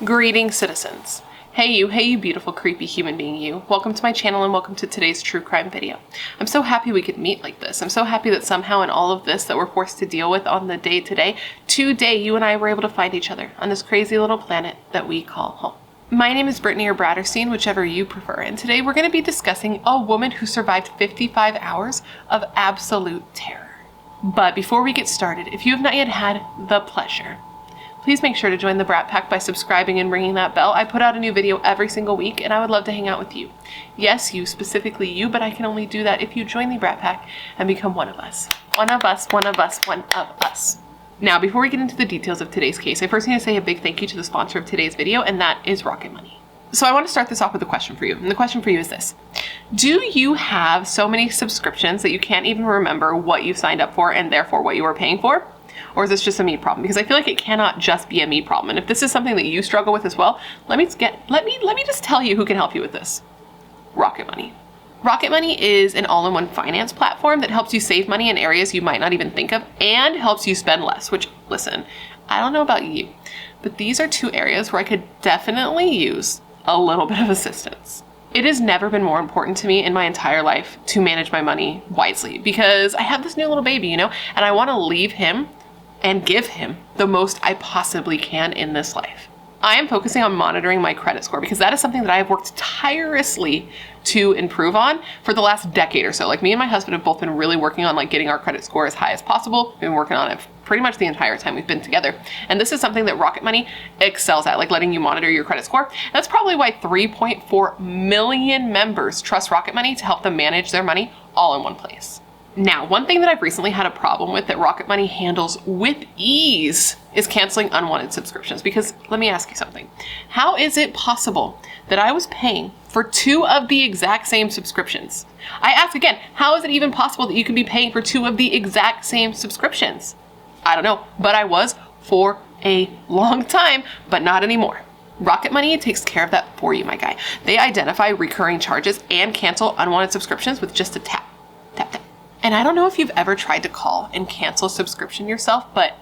Greetings, citizens. Hey you beautiful creepy human being you. Welcome to my channel and welcome to today's true crime video. I'm so happy we could meet like this. I'm so happy that somehow in all of this that we're forced to deal with on the day today you and I were able to find each other on this crazy little planet that we call home. My name is Brittany or Bratterstein, whichever you prefer, and today we're going to be discussing a woman who survived 55 hours of absolute terror. But before we get started, if you have not yet had the pleasure, please make sure to join the Brat Pack by subscribing and ringing that bell. I put out a new video every single week and I would love to hang out with you. Yes, you, specifically you, but I can only do that if you join the Brat Pack and become one of us. One of us, one of us, one of us. Now, before we get into the details of today's case, I first need to say a big thank you to the sponsor of today's video, and that is Rocket Money. So I want to start this off with a question for you, and the question for you is this. Do you have so many subscriptions that you can't even remember what you signed up for and therefore what you were paying for? Or is this just a me problem? Because I feel like it cannot just be a me problem. And if this is something that you struggle with as well, let me just tell you who can help you with this. Rocket Money. Rocket Money is an all-in-one finance platform that helps you save money in areas you might not even think of and helps you spend less, which, listen, I don't know about you, but these are two areas where I could definitely use a little bit of assistance. It has never been more important to me in my entire life to manage my money wisely because I have this new little baby, and I want to leave him and give him the most I possibly can in this life. I am focusing on monitoring my credit score because that is something that I have worked tirelessly to improve on for the last decade or so. Like, me and my husband have both been really working on getting our credit score as high as possible. We've been working on it pretty much the entire time we've been together. And this is something that Rocket Money excels at, like letting you monitor your credit score. That's probably why 3.4 million members trust Rocket Money to help them manage their money all in one place. Now, one thing that I've recently had a problem with that Rocket Money handles with ease is canceling unwanted subscriptions. Because let me ask you something. How is it possible that I was paying for two of the exact same subscriptions? I ask again, how is it even possible that you can be paying for two of the exact same subscriptions? I don't know, but I was for a long time, but not anymore. Rocket Money takes care of that for you, my guy. They identify recurring charges and cancel unwanted subscriptions with just a tap, tap, tap. And I don't know if you've ever tried to call and cancel a subscription yourself, but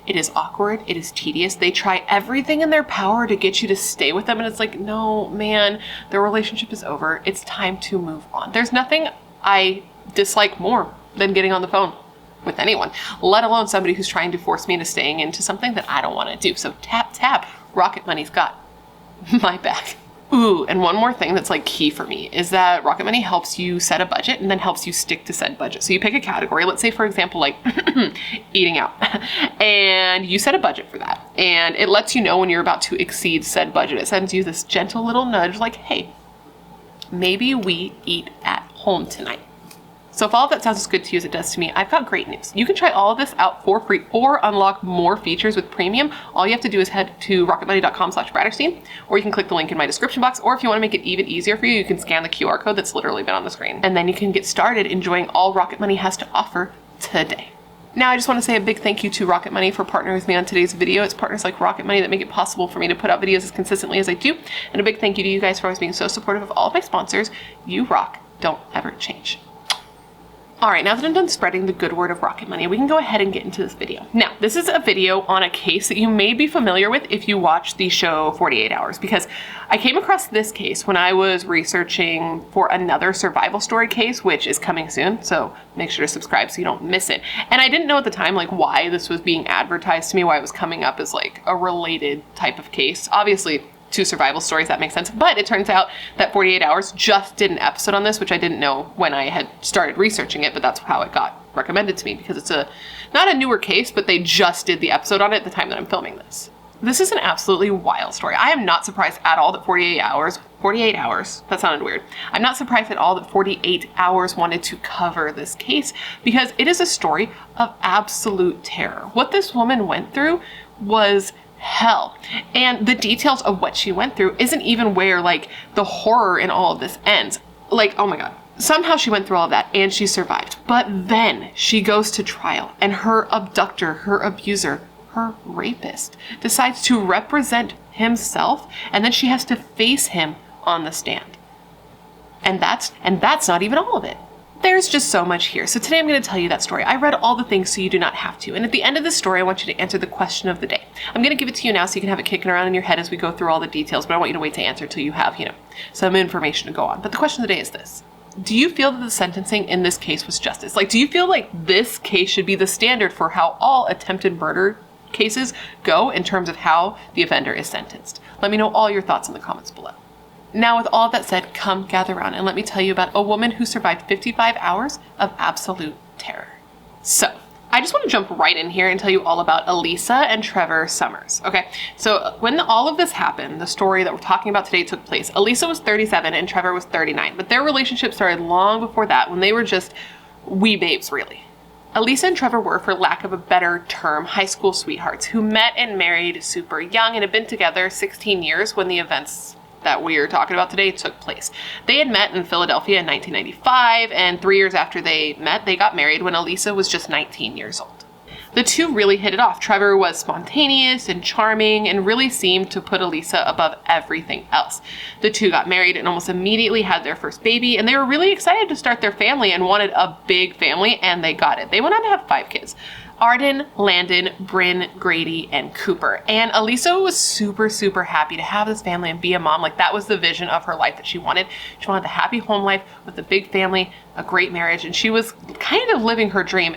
it is awkward, it is tedious. They try everything in their power to get you to stay with them, and it's like, no, man, the relationship is over. It's time to move on. There's nothing I dislike more than getting on the phone with anyone, let alone somebody who's trying to force me into staying into something that I don't want to do. So tap, tap, Rocket Money's got my back. Ooh, and one more thing that's key for me is that Rocket Money helps you set a budget and then helps you stick to said budget. So you pick a category, let's say for example, eating out, and you set a budget for that. And it lets you know when you're about to exceed said budget. It sends you this gentle little nudge like, hey, maybe we eat at home tonight. So if all of that sounds as good to you as it does to me, I've got great news. You can try all of this out for free or unlock more features with premium. All you have to do is head to rocketmoney.com/Bratterstein, or you can click the link in my description box, or if you want to make it even easier for you, you can scan the QR code that's literally been on the screen. And then you can get started enjoying all Rocket Money has to offer today. Now, I just want to say a big thank you to Rocket Money for partnering with me on today's video. It's partners like Rocket Money that make it possible for me to put out videos as consistently as I do. And a big thank you to you guys for always being so supportive of all of my sponsors. You rock. Don't ever change. All right, now that I'm done spreading the good word of Rocket Money, we can go ahead and get into this video. Now, this is a video on a case that you may be familiar with if you watch the show 48 Hours, because I came across this case when I was researching for another survival story case, which is coming soon, so make sure to subscribe so you don't miss it. And I didn't know at the time why this was being advertised to me, why it was coming up as a related type of case. Obviously, two survival stories, that makes sense. But it turns out that 48 Hours just did an episode on this, which I didn't know when I had started researching it, but that's how it got recommended to me because it's not a newer case, but they just did the episode on it at the time that I'm filming this. This is an absolutely wild story. I am not surprised at all that 48 hours, that sounded weird. I'm not surprised at all that 48 Hours wanted to cover this case because it is a story of absolute terror. What this woman went through was hell. And the details of what she went through isn't even where the horror in all of this ends. Oh my God. Somehow she went through all of that and she survived. But then she goes to trial and her abductor, her abuser, her rapist decides to represent himself, and then she has to face him on the stand. And that's not even all of it. There's just so much here. So today I'm going to tell you that story. I read all the things so you do not have to. And at the end of this story, I want you to answer the question of the day. I'm going to give it to you now so you can have it kicking around in your head as we go through all the details, but I want you to wait to answer till you have, some information to go on. But the question of the day is this. Do you feel that the sentencing in this case was justice? Like, do you feel like this case should be the standard for how all attempted murder cases go in terms of how the offender is sentenced? Let me know all your thoughts in the comments below. Now, with all of that said, come gather around and let me tell you about a woman who survived 55 hours of absolute terror. So, I just want to jump right in here and tell you all about Alisa and Trevor Summers. Okay, so when all of this happened, the story that we're talking about today took place. Alisa was 37 and Trevor was 39, but their relationship started long before that when they were just wee babes, really. Alisa and Trevor were, for lack of a better term, high school sweethearts who met and married super young and had been together 16 years when the events that we're talking about today took place. They had met in Philadelphia in 1995, and 3 years after they met, they got married when Alisa was just 19 years old. The two really hit it off. Trevor was spontaneous and charming and really seemed to put Alisa above everything else. The two got married and almost immediately had their first baby, and they were really excited to start their family and wanted a big family, and they got it. They went on to have 5 kids. Arden, Landon, Bryn, Grady, and Cooper. And Alisa was super, super happy to have this family and be a mom. Like, that was the vision of her life that she wanted. She wanted a happy home life with a big family, a great marriage, and she was kind of living her dream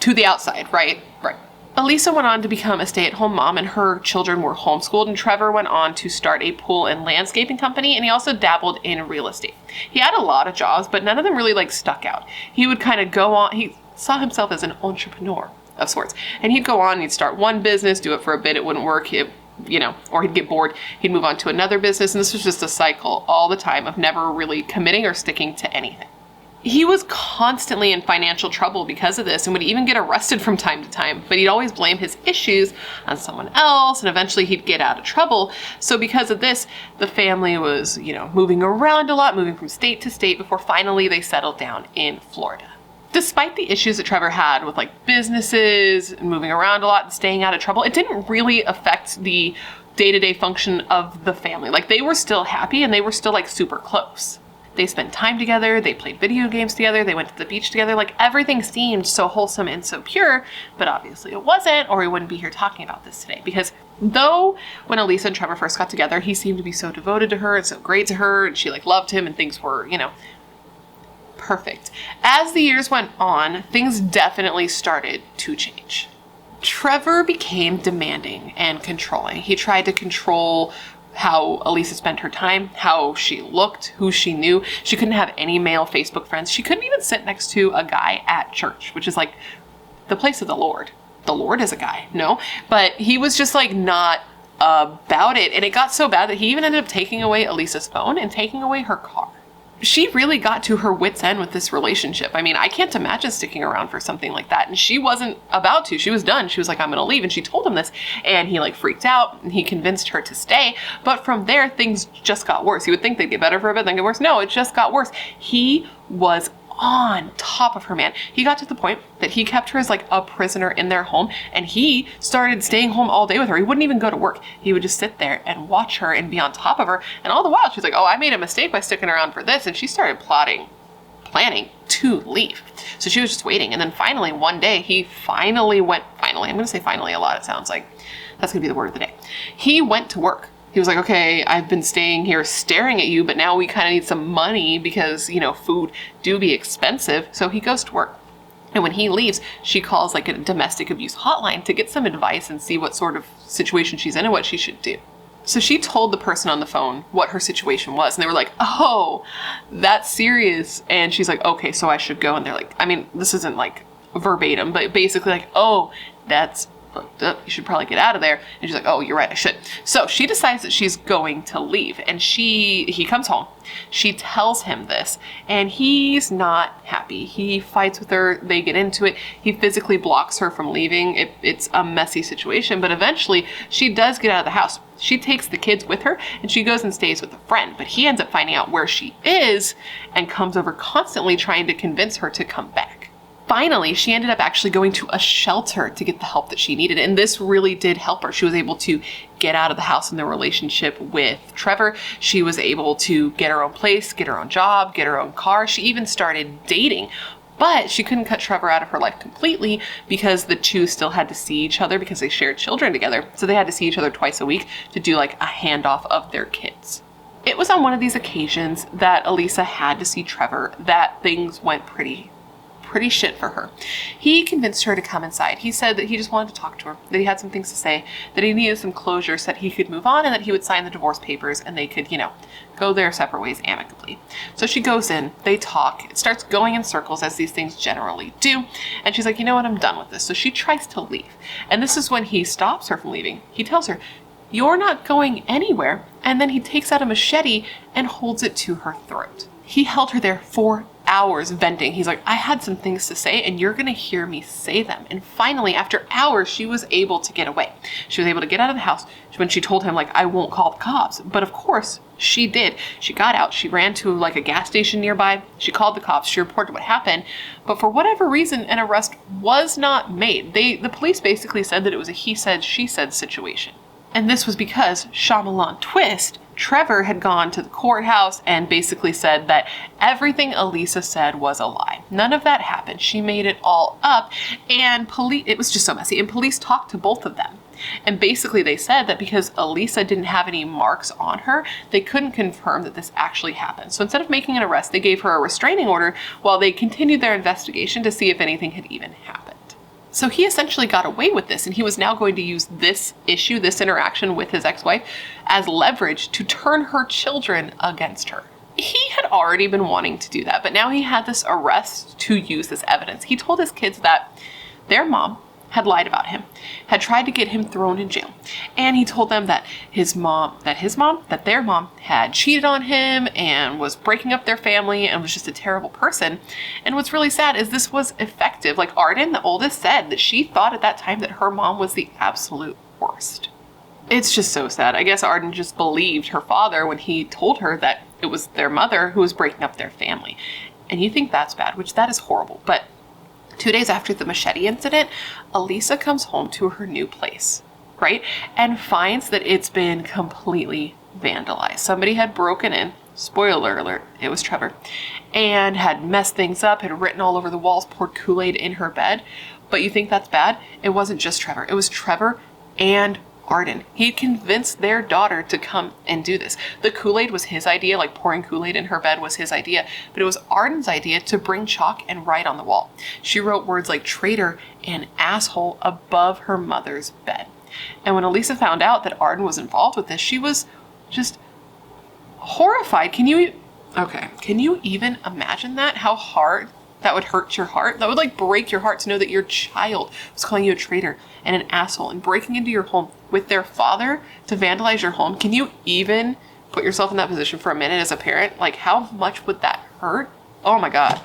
to the outside, right? Right. Alisa went on to become a stay-at-home mom, and her children were homeschooled, and Trevor went on to start a pool and landscaping company, and he also dabbled in real estate. He had a lot of jobs, but none of them really stuck out. He would kind of go on, he saw himself as an entrepreneur of sorts, and he'd go on, he'd start one business, do it for a bit, it wouldn't work, or he'd get bored, he'd move on to another business, and this was just a cycle all the time of never really committing or sticking to anything. He was constantly in financial trouble because of this and would even get arrested from time to time, but he'd always blame his issues on someone else, and eventually he'd get out of trouble. So because of this, the family was, moving around a lot, moving from state to state before finally they settled down in Florida. Despite the issues that Trevor had with businesses and moving around a lot and staying out of trouble, it didn't really affect the day-to-day function of the family. They were still happy and they were still super close. They spent time together, they played video games together, they went to the beach together, everything seemed so wholesome and so pure, but obviously it wasn't, or we wouldn't be here talking about this today. Because though when Alisa and Trevor first got together, he seemed to be so devoted to her and so great to her, and she loved him and things were, perfect. As the years went on, things definitely started to change. Trevor became demanding and controlling. He tried to control how Alisa spent her time, how she looked, who she knew. She couldn't have any male Facebook friends. She couldn't even sit next to a guy at church, which is the place of the Lord. The Lord is a guy, no? But he was just not about it. And it got so bad that he even ended up taking away Alisa's phone and taking away her car. She really got to her wit's end with this relationship. I can't imagine sticking around for something like that. And she wasn't about to. She was done. She was like, I'm going to leave. And she told him this. And he freaked out and he convinced her to stay. But from there, things just got worse. You would think they'd get better for a bit, then get worse. No, it just got worse. He was on top of her, man. He got to the point that he kept her as a prisoner in their home, and he started staying home all day with her. He wouldn't even go to work. He would just sit there and watch her and be on top of her. And all the while she's like, oh, I made a mistake by sticking around for this. And she started planning to leave. So she was just waiting. And then finally one day he finally went, I'm going to say finally a lot, it sounds like. That's going to be the word of the day. He went to work. He was like, okay, I've been staying here staring at you, but now we kind of need some money because, food do be expensive. So he goes to work. And when he leaves, she calls a domestic abuse hotline to get some advice and see what sort of situation she's in and what she should do. So she told the person on the phone what her situation was. And they were like, oh, that's serious. And she's like, okay, so I should go. And they're like, this isn't verbatim, but basically oh, that's fucked up. You should probably get out of there. And she's like, oh, you're right, I should. So she decides that she's going to leave, and he comes home. She tells him this, and he's not happy. He fights with her. They get into it. He physically blocks her from leaving. It's a messy situation, but eventually she does get out of the house. She takes the kids with her, and she goes and stays with a friend, but he ends up finding out where she is and comes over constantly trying to convince her to come back. Finally, she ended up actually going to a shelter to get the help that she needed. And this really did help her. She was able to get out of the house in their relationship with Trevor. She was able to get her own place, get her own job, get her own car. She even started dating. But she couldn't cut Trevor out of her life completely because the two still had to see each other because they shared children together. So they had to see each other twice a week to do like a handoff of their kids. It was on one of these occasions that Alisa had to see Trevor that things went pretty shit for her. He convinced her to come inside. He said that he just wanted to talk to her, that he had some things to say, that he needed some closure so that he could move on and that he would sign the divorce papers and they could, go their separate ways amicably. So she goes in, they talk, it starts going in circles as these things generally do, and she's like, you know what, I'm done with this. So she tries to leave. And this is when he stops her from leaving. He tells her, you're not going anywhere. And then he takes out a machete and holds it to her throat. He held her there for hours venting. He's like, I had some things to say and you're gonna hear me say them. And finally, after hours, she was able to get away. She was able to get out of the house when she told him, like, I won't call the cops. But of course, she did. She got out, she ran to like a gas station nearby, she called the cops, she reported what happened. But for whatever reason, an arrest was not made. The police basically said that it was a he said, she said situation. And this was because, Shyamalan twist, Trevor had gone to the courthouse and basically said that everything Alisa said was a lie. None of that happened. She made it all up, and it was just so messy. And police talked to both of them. And basically they said that because Alisa didn't have any marks on her, they couldn't confirm that this actually happened. So instead of making an arrest, they gave her a restraining order while they continued their investigation to see if anything had even happened. So he essentially got away with this, and he was now going to use this issue, this interaction with his ex-wife, as leverage to turn her children against her. He had already been wanting to do that, but now he had this arrest to use this evidence. He told his kids that their mom had lied about him, had tried to get him thrown in jail. And he told them that their mom had cheated on him and was breaking up their family and was just a terrible person. And what's really sad is this was effective. Like Arden, the oldest, said that she thought at that time that her mom was the absolute worst. It's just so sad. I guess Arden just believed her father when he told her that it was their mother who was breaking up their family. And you think that's bad, which that is horrible. But 2 days after the machete incident, Alisa comes home to her new place, right? And finds that it's been completely vandalized. Somebody had broken in, spoiler alert, it was Trevor, and had messed things up, had written all over the walls, poured Kool-Aid in her bed. But you think that's bad? It wasn't just Trevor. It was Trevor and Arden. He convinced their daughter to come and do this. The Kool-Aid was his idea, like pouring Kool-Aid in her bed was his idea, but it was Arden's idea to bring chalk and write on the wall. She wrote words like traitor and asshole above her mother's bed. And when Alisa found out that Arden was involved with this, she was just horrified. Can you even imagine that? How hard that would hurt your heart? That would like break your heart to know that your child was calling you a traitor and an asshole and breaking into your home with their father to vandalize your home. Can you even put yourself in that position for a minute as a parent? Like, how much would that hurt? Oh my God.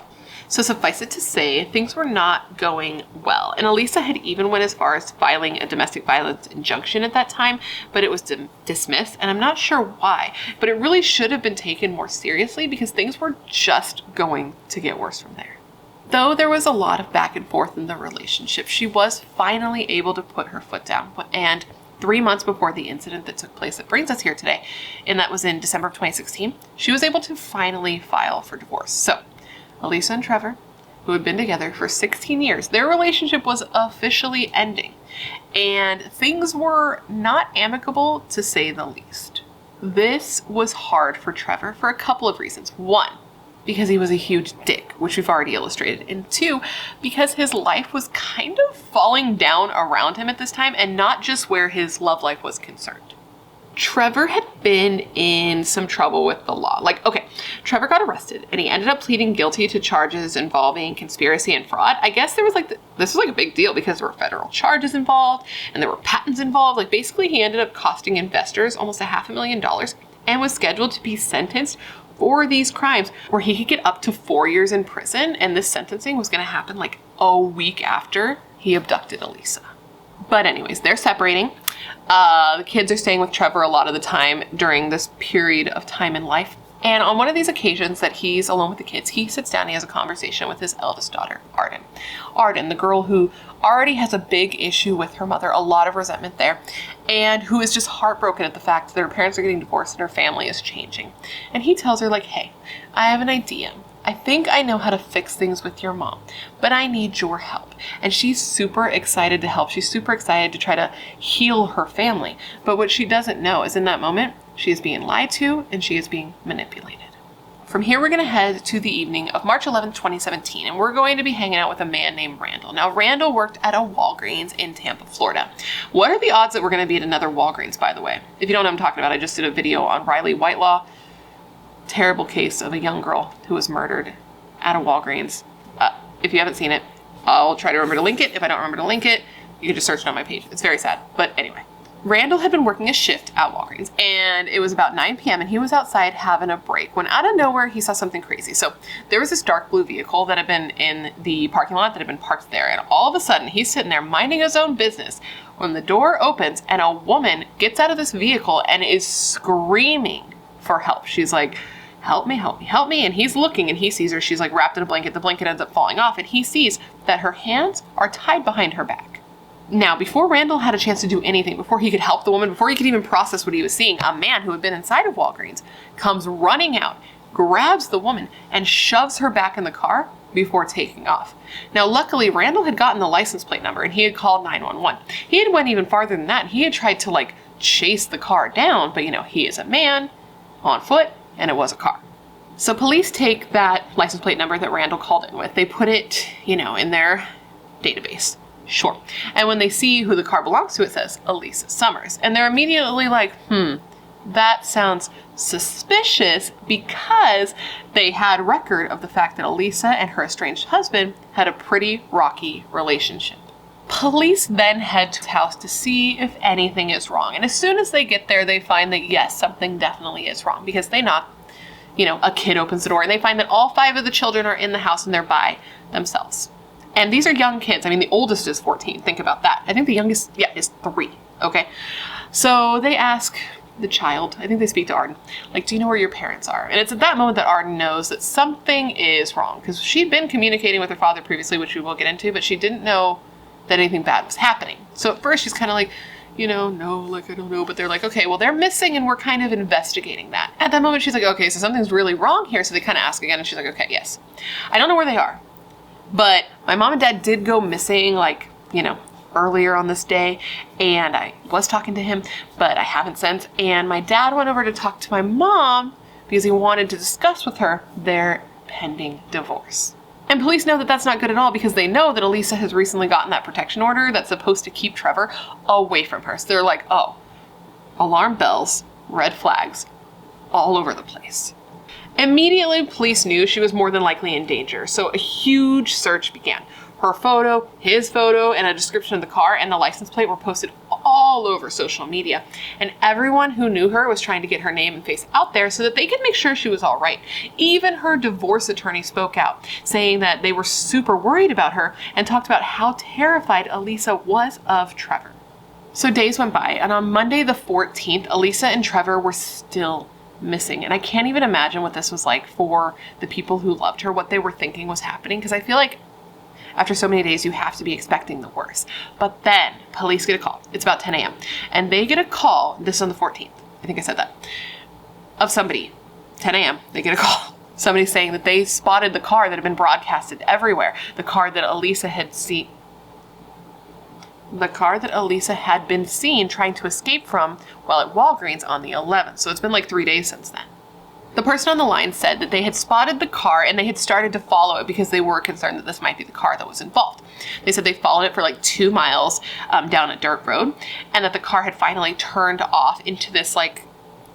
So suffice it to say, things were not going well. And Alisa had even went as far as filing a domestic violence injunction at that time, but it was dismissed. And I'm not sure why, but it really should have been taken more seriously because things were just going to get worse from there. Though there was a lot of back and forth in the relationship, she was finally able to put her foot down. And 3 months before the incident that took place that brings us here today, and that was in December of 2016, she was able to finally file for divorce. So Alisa and Trevor, who had been together for 16 years, their relationship was officially ending. And things were not amicable, to say the least. This was hard for Trevor for a couple of reasons. One, because he was a huge dick, which we've already illustrated. And two, because his life was kind of falling down around him at this time, and not just where his love life was concerned. Trevor had been in some trouble with the law. Trevor got arrested and he ended up pleading guilty to charges involving conspiracy and fraud. I guess there was this was a big deal because there were federal charges involved and there were patents involved. Basically he ended up costing investors almost $500,000 and was scheduled to be sentenced for these crimes where he could get up to 4 years in prison. And this sentencing was going to happen a week after he abducted Alisa. But anyways, they're separating. The kids are staying with Trevor a lot of the time during this period of time in life. And on one of these occasions that he's alone with the kids, he sits down and he has a conversation with his eldest daughter, Arden. Arden, the girl who already has a big issue with her mother, a lot of resentment there, and who is just heartbroken at the fact that her parents are getting divorced and her family is changing. And he tells her, like, hey, I have an idea. I think I know how to fix things with your mom, but I need your help. And she's super excited to help. She's super excited to try to heal her family. But what she doesn't know is in that moment, she is being lied to and she is being manipulated. From here, we're going to head to the evening of March 11th, 2017, and we're going to be hanging out with a man named Randall. Now, Randall worked at a Walgreens in Tampa, Florida. What are the odds that we're going to be at another Walgreens, by the way? If you don't know what I'm talking about, I just did a video on Riley Whitelaw. Terrible case of a young girl who was murdered at a Walgreens. If you haven't seen it, I'll try to remember to link it. If I don't remember to link it, you can just search it on my page. It's very sad. But anyway, Randall had been working a shift at Walgreens, and it was about 9 p.m. and he was outside having a break when out of nowhere he saw something crazy. So there was this dark blue vehicle that had been in the parking lot that had been parked there, and all of a sudden he's sitting there minding his own business when the door opens and a woman gets out of this vehicle and is screaming for help. She's like, help me, help me, help me. And he's looking and he sees her. She's like wrapped in a blanket. The blanket ends up falling off and he sees that her hands are tied behind her back. Now, before Randall had a chance to do anything, before he could help the woman, before he could even process what he was seeing, a man who had been inside of Walgreens comes running out, grabs the woman, and shoves her back in the car before taking off. Now, luckily, Randall had gotten the license plate number and he had called 911. He had went even farther than that. And he had tried to chase the car down, but he is a man on foot and it was a car. So police take that license plate number that Randall called in with. They put it, in their database. Sure. And when they see who the car belongs to, it says Alisa Summers. And they're immediately like, that sounds suspicious, because they had record of the fact that Alisa and her estranged husband had a pretty rocky relationship. Police then head to the house to see if anything is wrong. And as soon as they get there, they find that yes, something definitely is wrong, because they knock, a kid opens the door and they find that all 5 of the children are in the house and they're by themselves. And these are young kids. I mean, the oldest is 14. Think about that. I think the youngest, is 3. Okay. So they ask the child, I think they speak to Arden, do you know where your parents are? And it's at that moment that Arden knows that something is wrong, because she'd been communicating with her father previously, which we will get into, but she didn't know that anything bad was happening. So at first she's kind of like, no, I don't know. But they're like, okay, well, they're missing and we're kind of investigating that. At that moment, she's like, okay, so something's really wrong here. So they kind of ask again and she's like, okay, yes. I don't know where they are, but my mom and dad did go missing, earlier on this day. And I was talking to him, but I haven't since. And my dad went over to talk to my mom because he wanted to discuss with her their pending divorce. And police know that that's not good at all, because they know that Alisa has recently gotten that protection order that's supposed to keep Trevor away from her. So they're like, oh, alarm bells, red flags, all over the place. Immediately, police knew she was more than likely in danger. So a huge search began. Her photo, his photo, and a description of the car and the license plate were posted all over social media. And everyone who knew her was trying to get her name and face out there so that they could make sure she was all right. Even her divorce attorney spoke out, saying that they were super worried about her and talked about how terrified Alisa was of Trevor. So days went by, and on Monday the 14th, Alisa and Trevor were still missing. And I can't even imagine what this was like for the people who loved her, what they were thinking was happening, because I feel like after so many days, you have to be expecting the worst. But then police get a call. It's about 10 a.m. And they get a call, this is on the 14th, I think I said that, of somebody, 10 a.m., they get a call. Somebody saying that they spotted the car that had been broadcasted everywhere. The car that Alisa had seen. The car that Alisa had been seen trying to escape from while at Walgreens on the 11th. So it's been 3 days since then. The person on the line said that they had spotted the car and they had started to follow it because they were concerned that this might be the car that was involved. They said they followed it for 2 miles down a dirt road, and that the car had finally turned off into this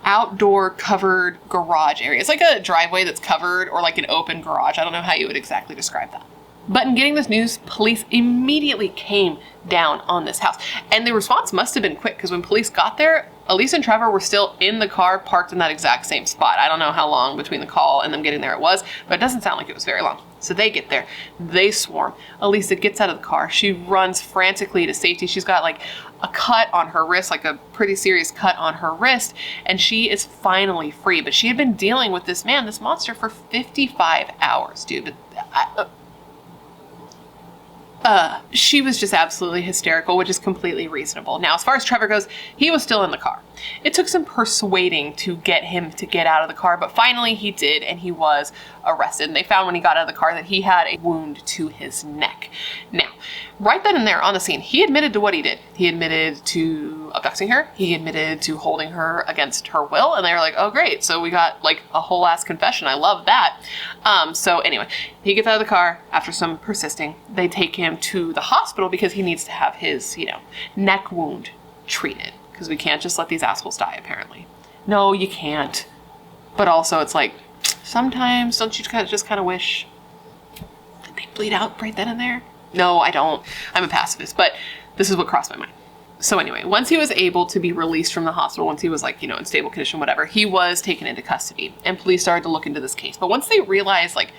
outdoor covered garage area. It's like a driveway that's covered, or an open garage. I don't know how you would exactly describe that. But in getting this news, police immediately came down on this house. And the response must have been quick, because when police got there, Alisa and Trevor were still in the car, parked in that exact same spot. I don't know how long between the call and them getting there it was, but it doesn't sound like it was very long. So they get there, they swarm. Alisa gets out of the car. She runs frantically to safety. She's got like a cut on her wrist, like a pretty serious cut on her wrist, and she is finally free. But she had been dealing with this man, this monster, for 55 hours, dude. She was just absolutely hysterical, which is completely reasonable. Now, as far as Trevor goes, he was still in the car. It took some persuading to get him to get out of the car, but finally he did, and he was arrested. And they found when he got out of the car that he had a wound to his neck. Now, right then and there on the scene, he admitted to what he did. He admitted to abducting her. He admitted to holding her against her will. And they were like, oh, great. So we got like a whole ass confession. I love that. So anyway, he gets out of the car after some persisting. They take him to the hospital because he needs to have his, neck wound treated. Because we can't just let these assholes die, apparently. No, you can't. But also, it's like, sometimes don't you just kind of wish that they bleed out right then and there? No, I don't. I'm a pacifist, but this is what crossed my mind. So anyway, once he was able to be released from the hospital, once he was like, in stable condition, whatever, he was taken into custody, and police started to look into this case. But once they realized like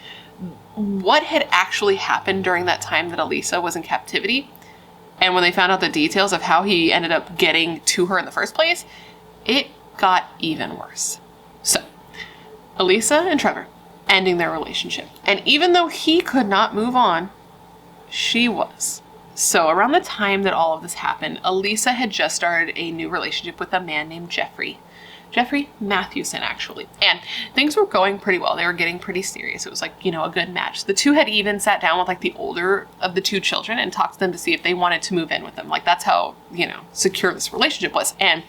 what had actually happened during that time that Alisa was in captivity, and when they found out the details of how he ended up getting to her in the first place, it got even worse. So, Alisa and Trevor ending their relationship. And even though he could not move on, she was. So around the time that all of this happened, Alisa had just started a new relationship with a man named Jeffrey Mathewson, actually. And things were going pretty well. They were getting pretty serious. It was like, a good match. The two had even sat down with like the older of the two children and talked to them to see if they wanted to move in with them. Like that's how, secure this relationship was. And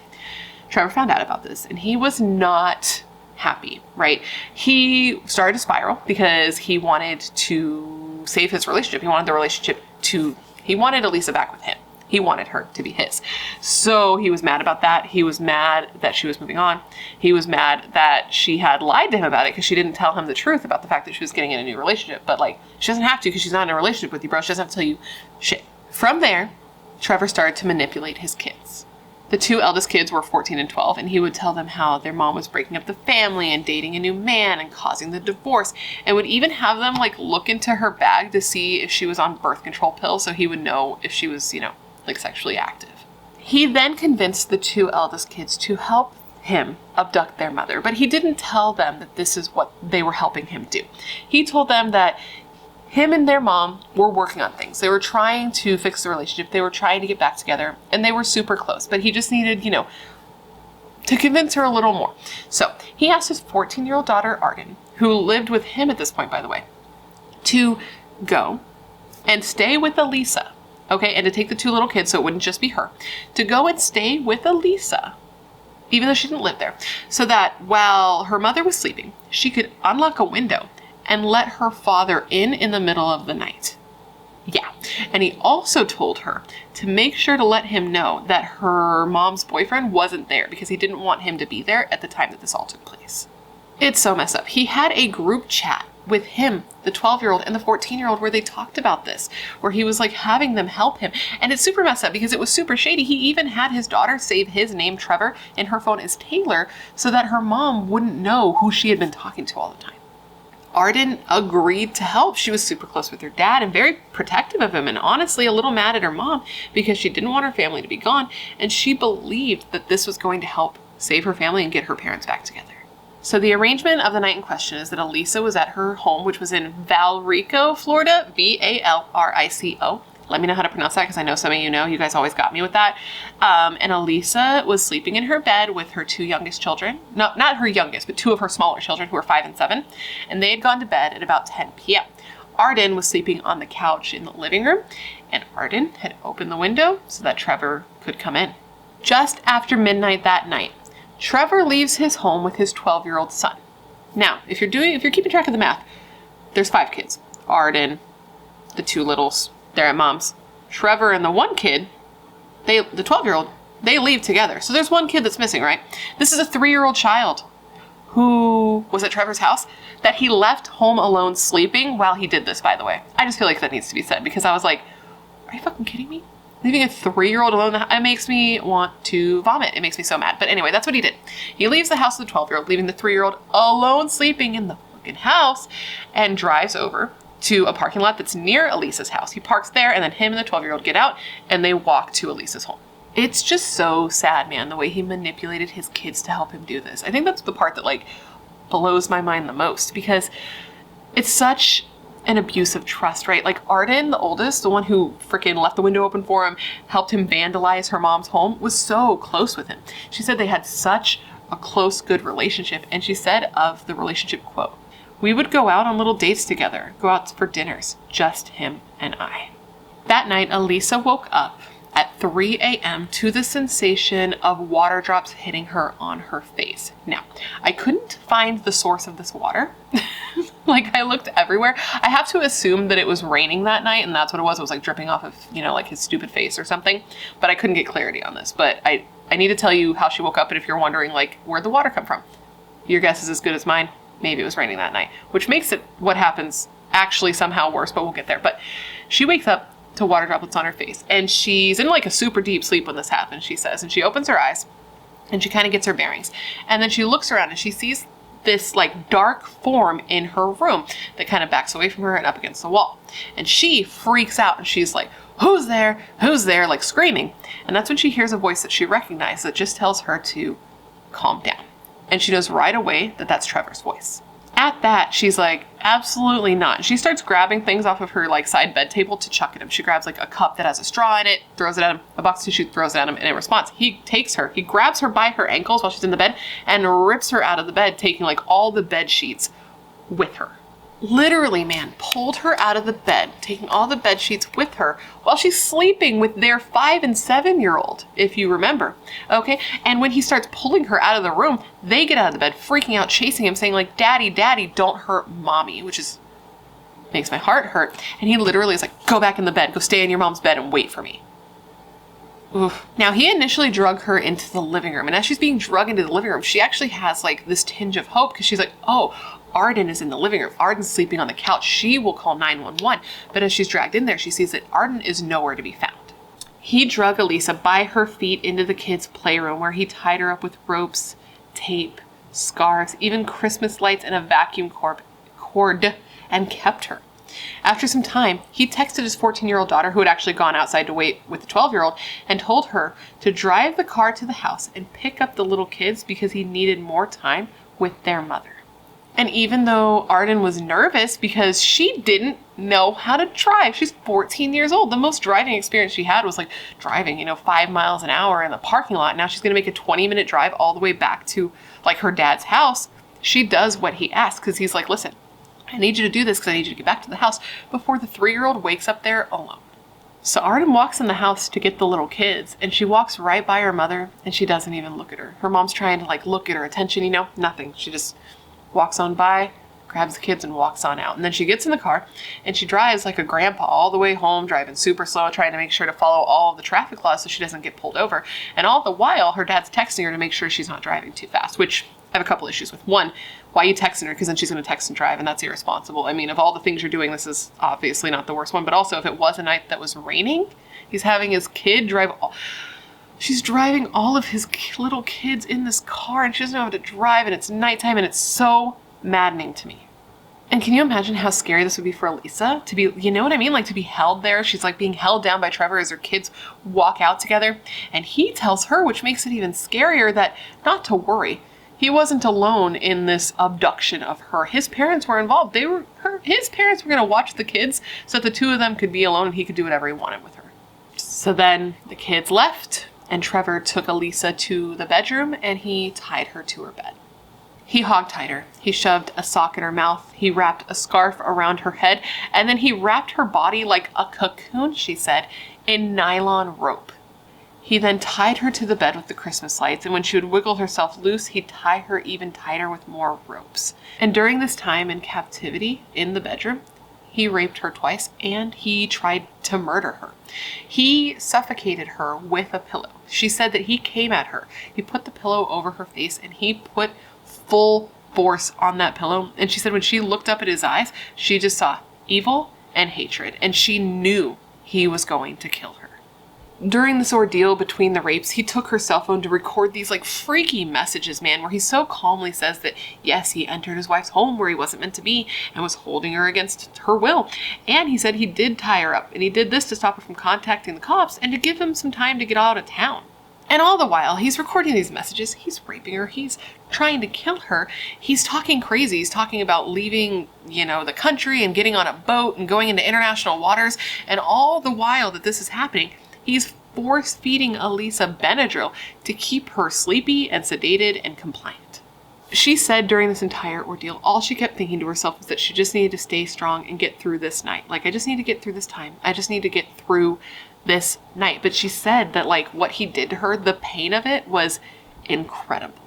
Trevor found out about this and he was not happy, right? He started to spiral because he wanted to save his relationship. He wanted Alisa back with him. He wanted her to be his. So he was mad about that. He was mad that she was moving on. He was mad that she had lied to him about it because she didn't tell him the truth about the fact that she was getting in a new relationship. But like, she doesn't have to because she's not in a relationship with you, bro. She doesn't have to tell you shit. From there, Trevor started to manipulate his kids. The two eldest kids were 14 and 12, and he would tell them how their mom was breaking up the family and dating a new man and causing the divorce, and would even have them like look into her bag to see if she was on birth control pills so he would know if she was, sexually active. He then convinced the two eldest kids to help him abduct their mother, but he didn't tell them that this is what they were helping him do. He told them that him and their mom were working on things. They were trying to fix the relationship. They were trying to get back together, and they were super close, but he just needed, to convince her a little more. So he asked his 14-year-old daughter, Arden, who lived with him at this point, by the way, to go and stay with Alisa. Okay, and to take the two little kids so it wouldn't just be her, to go and stay with Alisa, even though she didn't live there, so that while her mother was sleeping, she could unlock a window and let her father in the middle of the night. Yeah, and he also told her to make sure to let him know that her mom's boyfriend wasn't there because he didn't want him to be there at the time that this all took place. It's so messed up. He had a group chat with him, the 12-year-old and the 14-year-old, where they talked about this, where he was like having them help him. And it's super messed up because it was super shady. He even had his daughter save his name, Trevor, in her phone as Taylor so that her mom wouldn't know who she had been talking to all the time. Arden agreed to help. She was super close with her dad and very protective of him, and honestly a little mad at her mom because she didn't want her family to be gone, and she believed that this was going to help save her family and get her parents back together. So the arrangement of the night in question is that Alisa was at her home, which was in Valrico, Florida, Valrico. Let me know how to pronounce that because I know some of you know. You guys always got me with that. And Alisa was sleeping in her bed with her two youngest children. No, not her youngest, but two of her smaller children who were 5 and 7. And they had gone to bed at about 10 p.m. Arden was sleeping on the couch in the living room, and Arden had opened the window so that Trevor could come in. Just after midnight that night, Trevor leaves his home with his 12-year-old son. Now, if you're keeping track of the math, there's 5 kids. Arden, the 2 littles, they're at mom's. Trevor and the 1 kid, the 12-year-old, they leave together. So there's 1 kid that's missing, right? This is a 3-year-old child who was at Trevor's house, that he left home alone sleeping while he did this, by the way. I just feel like that needs to be said because I was like, are you fucking kidding me? Leaving a 3-year-old alone, it makes me want to vomit. It makes me so mad. But anyway, that's what he did. He leaves the house with the 12-year-old, leaving the 3-year-old alone sleeping in the fucking house, and drives over to a parking lot that's near Alisa's house. He parks there, and then him and the 12-year-old get out, and they walk to Alisa's home. It's just so sad, man, the way he manipulated his kids to help him do this. I think that's the part that like blows my mind the most because it's such an abuse of trust, right? Like Arden, the oldest, the one who freaking left the window open for him, helped him vandalize her mom's home, was so close with him. She said they had such a close, good relationship. And she said of the relationship, quote, "We would go out on little dates together, go out for dinners, just him and I." That night, Alisa woke up at 3 a.m. to the sensation of water drops hitting her on her face. Now, I couldn't find the source of this water. Like, I looked everywhere. I have to assume that it was raining that night, and that's what it was. It was like dripping off of, you know, like his stupid face or something. But I couldn't get clarity on this. But I need to tell you how she woke up, and if you're wondering, like, where'd the water come from? Your guess is as good as mine. Maybe it was raining that night, which makes it what happens actually somehow worse, but we'll get there. But she wakes up to water droplets on her face, and she's in like a super deep sleep when this happens, she says, and she opens her eyes and she kind of gets her bearings, and then she looks around and she sees this like dark form in her room that kind of backs away from her and up against the wall, and she freaks out and she's like, who's there, like screaming. And that's when she hears a voice that she recognizes that just tells her to calm down, and she knows right away that that's Trevor's voice. At that, she's like, absolutely not. She starts grabbing things off of her like side bed table to chuck at him. She grabs like a cup that has a straw in it, throws it at him, a box of tissue, throws it at him, and in response, he grabs her by her ankles while she's in the bed and rips her out of the bed, taking like all the bed sheets with her. Literally, man, pulled her out of the bed, taking all the bed sheets with her while she's sleeping with their 5 and 7-year-old, if you remember. Okay, and when he starts pulling her out of the room, they get out of the bed, freaking out, chasing him, saying like, "Daddy, Daddy, don't hurt Mommy," which is makes my heart hurt. And he literally is like, "Go back in the bed, go stay in your mom's bed and wait for me." Oof. Now, he initially drug her into the living room, and as she's being drugged into the living room, she actually has like this tinge of hope because she's like, oh, Arden is in the living room. Arden's sleeping on the couch. She will call 911. But as she's dragged in there, she sees that Arden is nowhere to be found. He drug Alisa by her feet into the kids' playroom where he tied her up with ropes, tape, scarves, even Christmas lights and a vacuum cord, and kept her. After some time, he texted his 14-year-old daughter, who had actually gone outside to wait with the 12-year-old, and told her to drive the car to the house and pick up the little kids because he needed more time with their mother. And even though Arden was nervous because she didn't know how to drive, she's 14 years old. The most driving experience she had was like driving, 5 miles an hour in the parking lot. Now she's going to make a 20-minute drive all the way back to like her dad's house. She does what he asks because he's like, listen, I need you to do this because I need you to get back to the house before the 3-year-old wakes up there alone. So Arden walks in the house to get the little kids, and she walks right by her mother, and she doesn't even look at her. Her mom's trying to like look at her attention, nothing. She just walks on by, grabs the kids, and walks on out. And then she gets in the car, and she drives like a grandpa all the way home, driving super slow, trying to make sure to follow all of the traffic laws so she doesn't get pulled over. And all the while, her dad's texting her to make sure she's not driving too fast, which I have a couple issues with. One, why are you texting her? Because then she's going to text and drive, and that's irresponsible. I mean, of all the things you're doing, this is obviously not the worst one. But also, if it was a night that was raining, he's having his kid drive she's driving all of his little kids in this car, and she doesn't know how to drive, and it's nighttime, and it's so maddening to me. And can you imagine how scary this would be for Alisa? To be, you know what I mean? Like to be held there. She's like being held down by Trevor as her kids walk out together. And he tells her, which makes it even scarier, that not to worry. He wasn't alone in this abduction of her. His parents were involved. His parents were going to watch the kids so that the two of them could be alone and he could do whatever he wanted with her. So then the kids left, and Trevor took Alisa to the bedroom and he tied her to her bed. He hogtied her. He shoved a sock in her mouth. He wrapped a scarf around her head, and then he wrapped her body like a cocoon, she said, in nylon rope. He then tied her to the bed with the Christmas lights, and when she would wiggle herself loose, he'd tie her even tighter with more ropes. And during this time in captivity in the bedroom, he raped her twice, and he tried to murder her. He suffocated her with a pillow. She said that he came at her. He put the pillow over her face, and he put full force on that pillow. And she said when she looked up at his eyes, she just saw evil and hatred. And she knew he was going to kill her. During this ordeal between the rapes, he took her cell phone to record these like freaky messages, man, where he so calmly says that, yes, he entered his wife's home where he wasn't meant to be and was holding her against her will. And he said he did tie her up, and he did this to stop her from contacting the cops and to give him some time to get out of town. And all the while, he's recording these messages, he's raping her, he's trying to kill her, he's talking crazy, he's talking about leaving, the country and getting on a boat and going into international waters, and all the while that this is happening, he's force-feeding Alisa Benadryl to keep her sleepy and sedated and compliant. She said during this entire ordeal, all she kept thinking to herself was that she just needed to stay strong and get through this night. Like, I just need to get through this time. I just need to get through this night. But she said that, like, what he did to her, the pain of it was incredible.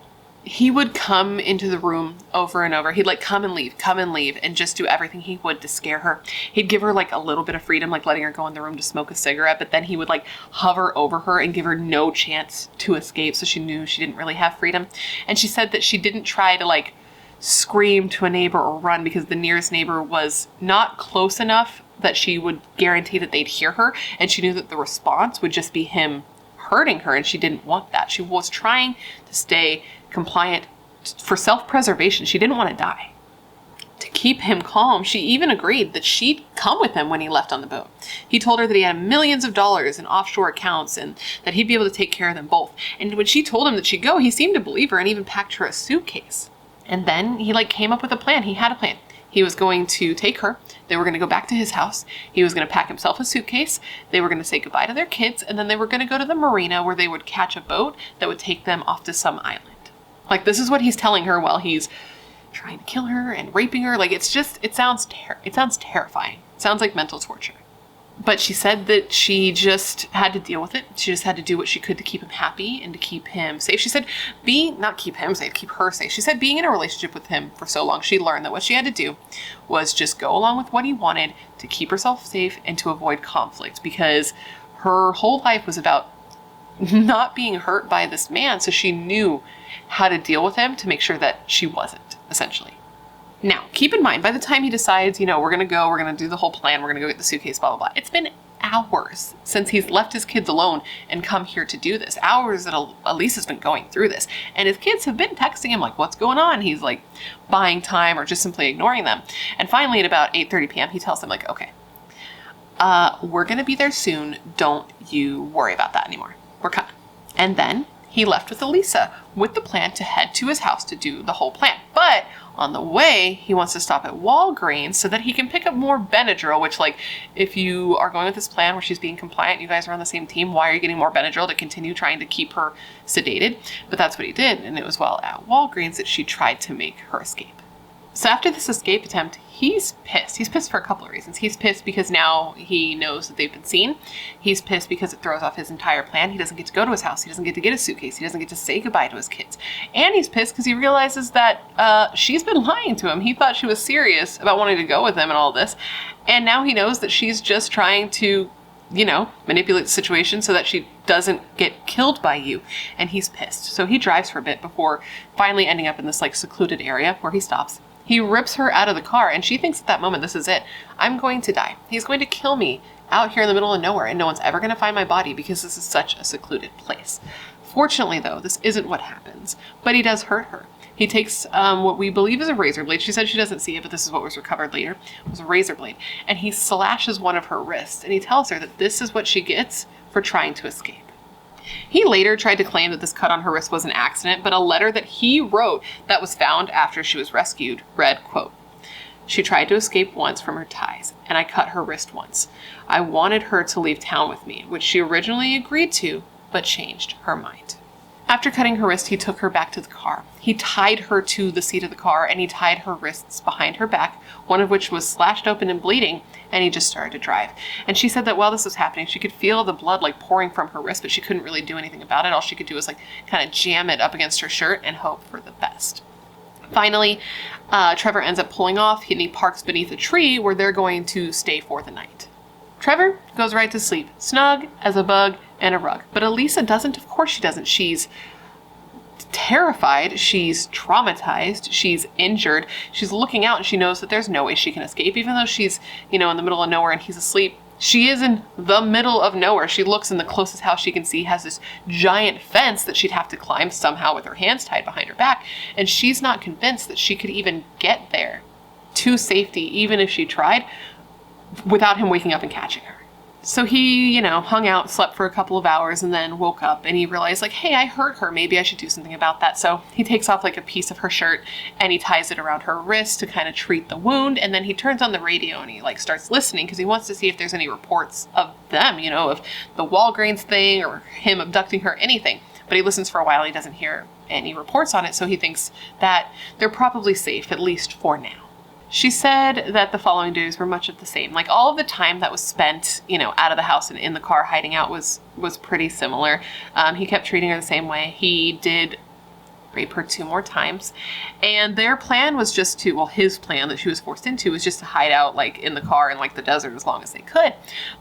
He would come into the room over and over. He'd like come and leave, and just do everything he would to scare her. He'd give her like a little bit of freedom, like letting her go in the room to smoke a cigarette, but then he would like hover over her and give her no chance to escape, so she knew she didn't really have freedom. And she said that she didn't try to like scream to a neighbor or run because the nearest neighbor was not close enough that she would guarantee that they'd hear her, and she knew that the response would just be him hurting her, and she didn't want that. She was trying to stay compliant for self-preservation. She didn't want to die. To keep him calm, she even agreed that she'd come with him when he left on the boat. He told her that he had millions of dollars in offshore accounts and that he'd be able to take care of them both. And when she told him that she'd go, he seemed to believe her and even packed her a suitcase. And then he like came up with a plan. He had a plan. He was going to take her. They were going to go back to his house. He was going to pack himself a suitcase. They were going to say goodbye to their kids. And then they were going to go to the marina where they would catch a boat that would take them off to some island. Like, this is what he's telling her while he's trying to kill her and raping her. Like, it sounds terrifying. It sounds like mental torture. But she said that she just had to deal with it. She just had to do what she could to keep him happy and to keep him safe. She said not keep him safe, keep her safe. She said being in a relationship with him for so long, she learned that what she had to do was just go along with what he wanted to keep herself safe and to avoid conflict, because her whole life was about not being hurt by this man. So she knew how to deal with him to make sure that she wasn't, essentially. Now, keep in mind, by the time he decides, we're going to do the whole plan, we're going to go get the suitcase, blah, blah, blah. It's been hours since he's left his kids alone and come here to do this. Hours that Alisa's been going through this. And his kids have been texting him, like, what's going on? He's, like, buying time or just simply ignoring them. And finally, at about 8:30 p.m., he tells them, like, okay, we're going to be there soon. Don't you worry about that anymore. We're coming. And then he left with Alisa with the plan to head to his house to do the whole plan. But on the way, he wants to stop at Walgreens so that he can pick up more Benadryl, which, like, if you are going with this plan where she's being compliant, you guys are on the same team, why are you getting more Benadryl to continue trying to keep her sedated? But that's what he did, and it was while at Walgreens that she tried to make her escape. So after this escape attempt, he's pissed. He's pissed for a couple of reasons. He's pissed because now he knows that they've been seen. He's pissed because it throws off his entire plan. He doesn't get to go to his house. He doesn't get to get a suitcase. He doesn't get to say goodbye to his kids. And he's pissed because he realizes that she's been lying to him. He thought she was serious about wanting to go with him and all this. And now he knows that she's just trying to, manipulate the situation so that she doesn't get killed by you. And he's pissed. So he drives for a bit before finally ending up in this, like, secluded area where he stops. He rips her out of the car, and she thinks at that moment, this is it. I'm going to die. He's going to kill me out here in the middle of nowhere, and no one's ever going to find my body because this is such a secluded place. Fortunately, though, this isn't what happens, but he does hurt her. He takes what we believe is a razor blade. She said she doesn't see it, but this is what was recovered later. It was a razor blade. And he slashes one of her wrists, and he tells her that this is what she gets for trying to escape. He later tried to claim that this cut on her wrist was an accident, but a letter that he wrote that was found after she was rescued read, quote, "She tried to escape once from her ties, and I cut her wrist once. I wanted her to leave town with me, which she originally agreed to, but changed her mind." After cutting her wrist, he took her back to the car. He tied her to the seat of the car, and he tied her wrists behind her back, one of which was slashed open and bleeding, and he just started to drive. And she said that while this was happening, she could feel the blood like pouring from her wrist, but she couldn't really do anything about it. All she could do was like kind of jam it up against her shirt and hope for the best. Finally, Trevor ends up pulling off, and he parks beneath a tree where they're going to stay for the night. Trevor goes right to sleep, snug as a bug and a rug. But Alisa doesn't. Of course she doesn't. She's terrified, she's traumatized, she's injured, she's looking out and she knows that there's no way she can escape, even though she's, in the middle of nowhere and he's asleep. She is in the middle of nowhere. She looks and the closest house she can see has this giant fence that she'd have to climb somehow with her hands tied behind her back. And she's not convinced that she could even get there to safety, even if she tried, without him waking up and catching her. So he, hung out, slept for a couple of hours, and then woke up and he realized, like, hey, I hurt her. Maybe I should do something about that. So he takes off like a piece of her shirt and he ties it around her wrist to kind of treat the wound. And then he turns on the radio and he starts listening because he wants to see if there's any reports of them, of the Walgreens thing or him abducting her, anything. But he listens for a while. He doesn't hear any reports on it. So he thinks that they're probably safe, at least for now. She said that the following days were much of the same. Like, all of the time that was spent, out of the house and in the car hiding out was pretty similar. He kept treating her the same way. He did rape her 2 more times. And their plan was just to, his plan that she was forced into was just to hide out like in the car in like the desert as long as they could.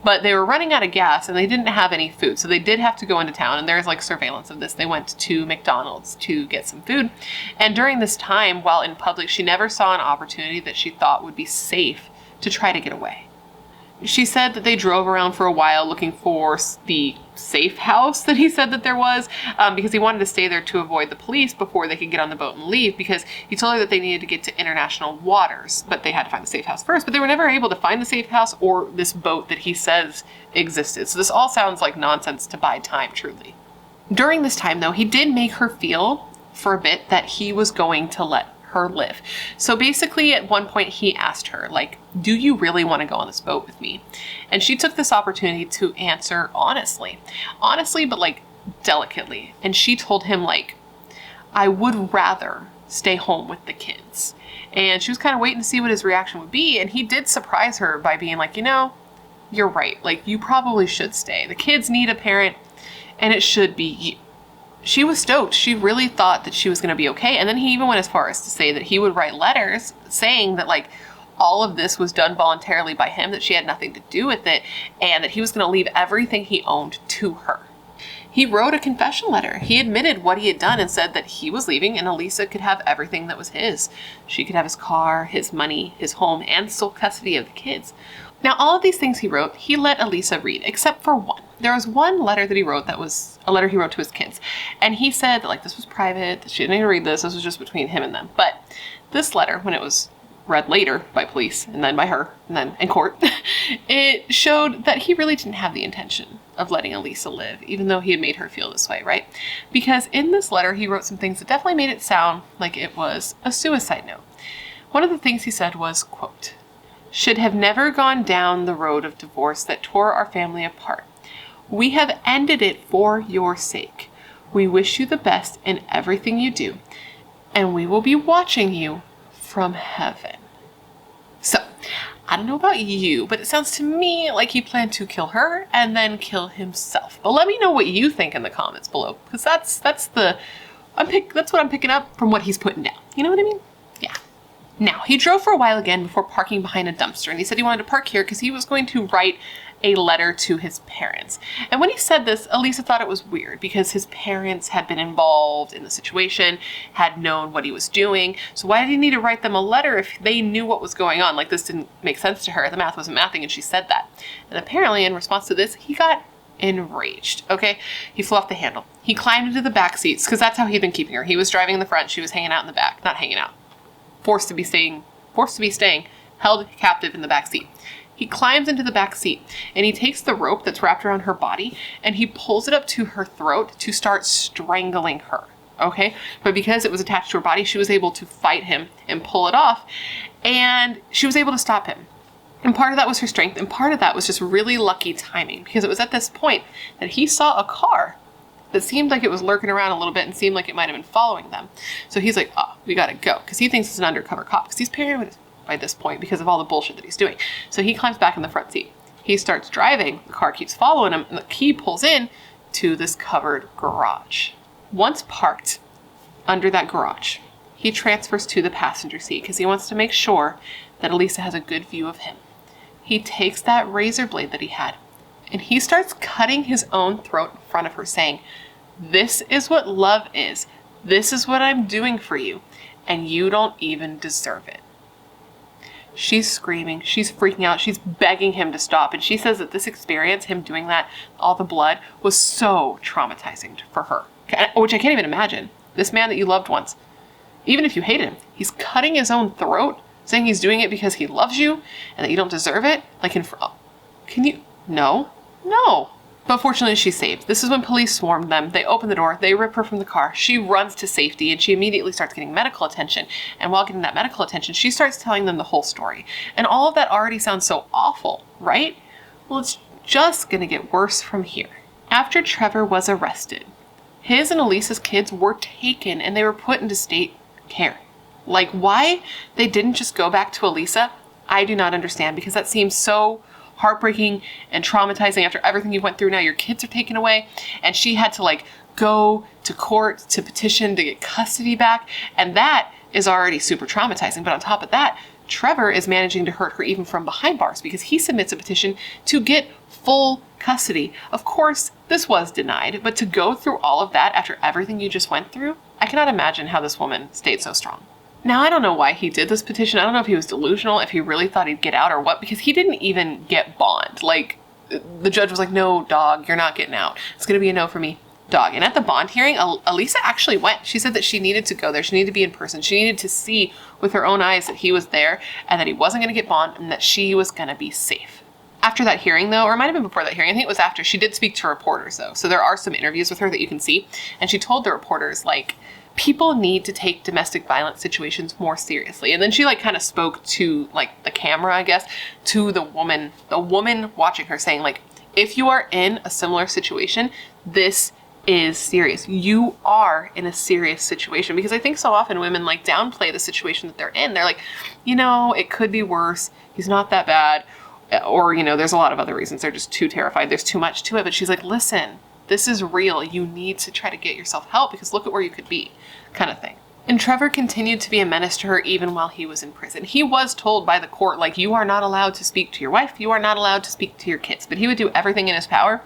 But they were running out of gas and they didn't have any food. So they did have to go into town, and there's like surveillance of this. They went to McDonald's to get some food. And during this time, while in public, she never saw an opportunity that she thought would be safe to try to get away. She said that they drove around for a while looking for the safe house that he said that there was, because he wanted to stay there to avoid the police before they could get on the boat and leave, because he told her that they needed to get to international waters, but they had to find the safe house first. But they were never able to find the safe house or this boat that he says existed. So this all sounds like nonsense to buy time, truly. During this time, though, he did make her feel for a bit that he was going to let her live. So basically, at one point he asked her, like, do you really want to go on this boat with me? And she took this opportunity to answer honestly, but like delicately. And she told him, like, I would rather stay home with the kids. And she was kind of waiting to see what his reaction would be. And he did surprise her by being like, you're right. Like, you probably should stay. The kids need a parent and it should be you. She was stoked. She really thought that she was going to be okay. And then he even went as far as to say that he would write letters saying that, like, all of this was done voluntarily by him, that she had nothing to do with it, and that he was going to leave everything he owned to her. He wrote a confession letter. He admitted what he had done and said that he was leaving and Alisa could have everything that was his. She could have his car, his money, his home, and sole custody of the kids. Now, all of these things he wrote, he let Alisa read, except for one. There was one letter that he wrote that was a letter he wrote to his kids. And he said that, like, this was private, that she didn't need to read this was just between him and them. But this letter, when it was read later by police, and then by her, and then in court, it showed that he really didn't have the intention of letting Alisa live, even though he had made her feel this way, right? Because in this letter, he wrote some things that definitely made it sound like it was a suicide note. One of the things he said was, quote, should have never gone down the road of divorce that tore our family apart. We have ended it for your sake. We wish you the best in everything you do, and we will be watching you from heaven. So, I don't know about you, but it sounds to me like he planned to kill her and then kill himself. But let me know what you think in the comments below, because that's what I'm picking up from what he's putting down. You know what I mean? Yeah. Now, he drove for a while again before parking behind a dumpster, and he said he wanted to park here because he was going to write a letter to his parents. And when he said this, Alisa thought it was weird because his parents had been involved in the situation, had known what he was doing. So why did he need to write them a letter if they knew what was going on? Like, this didn't make sense to her. The math wasn't mathing, and she said that. And apparently, in response to this, he got enraged. Okay, he flew off the handle. He climbed into the back seats because that's how he'd been keeping her. He was driving in the front, she was hanging out in the back. Not hanging out. Forced to be staying, held captive in the back seat. He climbs into the back seat and he takes the rope that's wrapped around her body and he pulls it up to her throat to start strangling her. Okay, but because it was attached to her body, she was able to fight him and pull it off, and she was able to stop him. And part of that was her strength, and part of that was just really lucky timing, because it was at this point that he saw a car that seemed like it was lurking around a little bit and seemed like it might have been following them. So he's like, oh, we gotta go, because he thinks it's an undercover cop, because he's paranoid by this point because of all the bullshit that he's doing. So he climbs back in the front seat. He starts driving, the car keeps following him, and the key pulls in to this covered garage. Once parked under that garage, he transfers to the passenger seat because he wants to make sure that Alisa has a good view of him. He takes that razor blade that he had and he starts cutting his own throat in front of her, saying, "This is what love is. This is what I'm doing for you, and you don't even deserve it. She's screaming, she's freaking out, she's begging him to stop. And she says that this experience, him doing that, all the blood, was so traumatizing for her. Which I can't even imagine. This man that you loved once, even if you hated him, he's cutting his own throat, saying he's doing it because he loves you and that you don't deserve it. Like, can you? No. But fortunately, she's saved. This is when police swarmed them. They open the door, they rip her from the car. She runs to safety and she immediately starts getting medical attention. And while getting that medical attention, she starts telling them the whole story. And all of that already sounds so awful, right? Well, it's just gonna get worse from here. After Trevor was arrested, his and Alisa's kids were taken and they were put into state care. Like, why they didn't just go back to Alisa, I do not understand, because that seems so heartbreaking and traumatizing. After everything you went through, now your kids are taken away, and she had to like go to court to petition to get custody back, and that is already super traumatizing. But on top of that, Trevor is managing to hurt her even from behind bars because he submits a petition to get full custody. Of course, this was denied, but to go through all of that after everything you just went through, I cannot imagine how this woman stayed so strong. Now, I don't know why he did this petition. I don't know if he was delusional, if he really thought he'd get out or what, because he didn't even get bond. Like, the judge was like, no, dog, you're not getting out. It's going to be a no for me, dog. And at the bond hearing, Alisa actually went. She said that she needed to go there. She needed to be in person. She needed to see with her own eyes that he was there and that he wasn't going to get bond and that she was going to be safe. After that hearing, though, or it might have been before that hearing, I think it was after, she did speak to reporters, though. So there are some interviews with her that you can see. And she told the reporters, like, people need to take domestic violence situations more seriously. And then she like kind of spoke to like the camera, I guess, to the woman watching her, saying like, if you are in a similar situation, this is serious. You are in a serious situation. Because I think so often women like downplay the situation that they're in. They're like, you know, it could be worse. He's not that bad. Or, you know, there's a lot of other reasons. They're just too terrified. There's too much to it. But she's like, listen, this is real. You need to try to get yourself help because look at where you could be, kind of thing. And Trevor continued to be a menace to her even while he was in prison. He was told by the court, like, you are not allowed to speak to your wife. You are not allowed to speak to your kids. But he would do everything in his power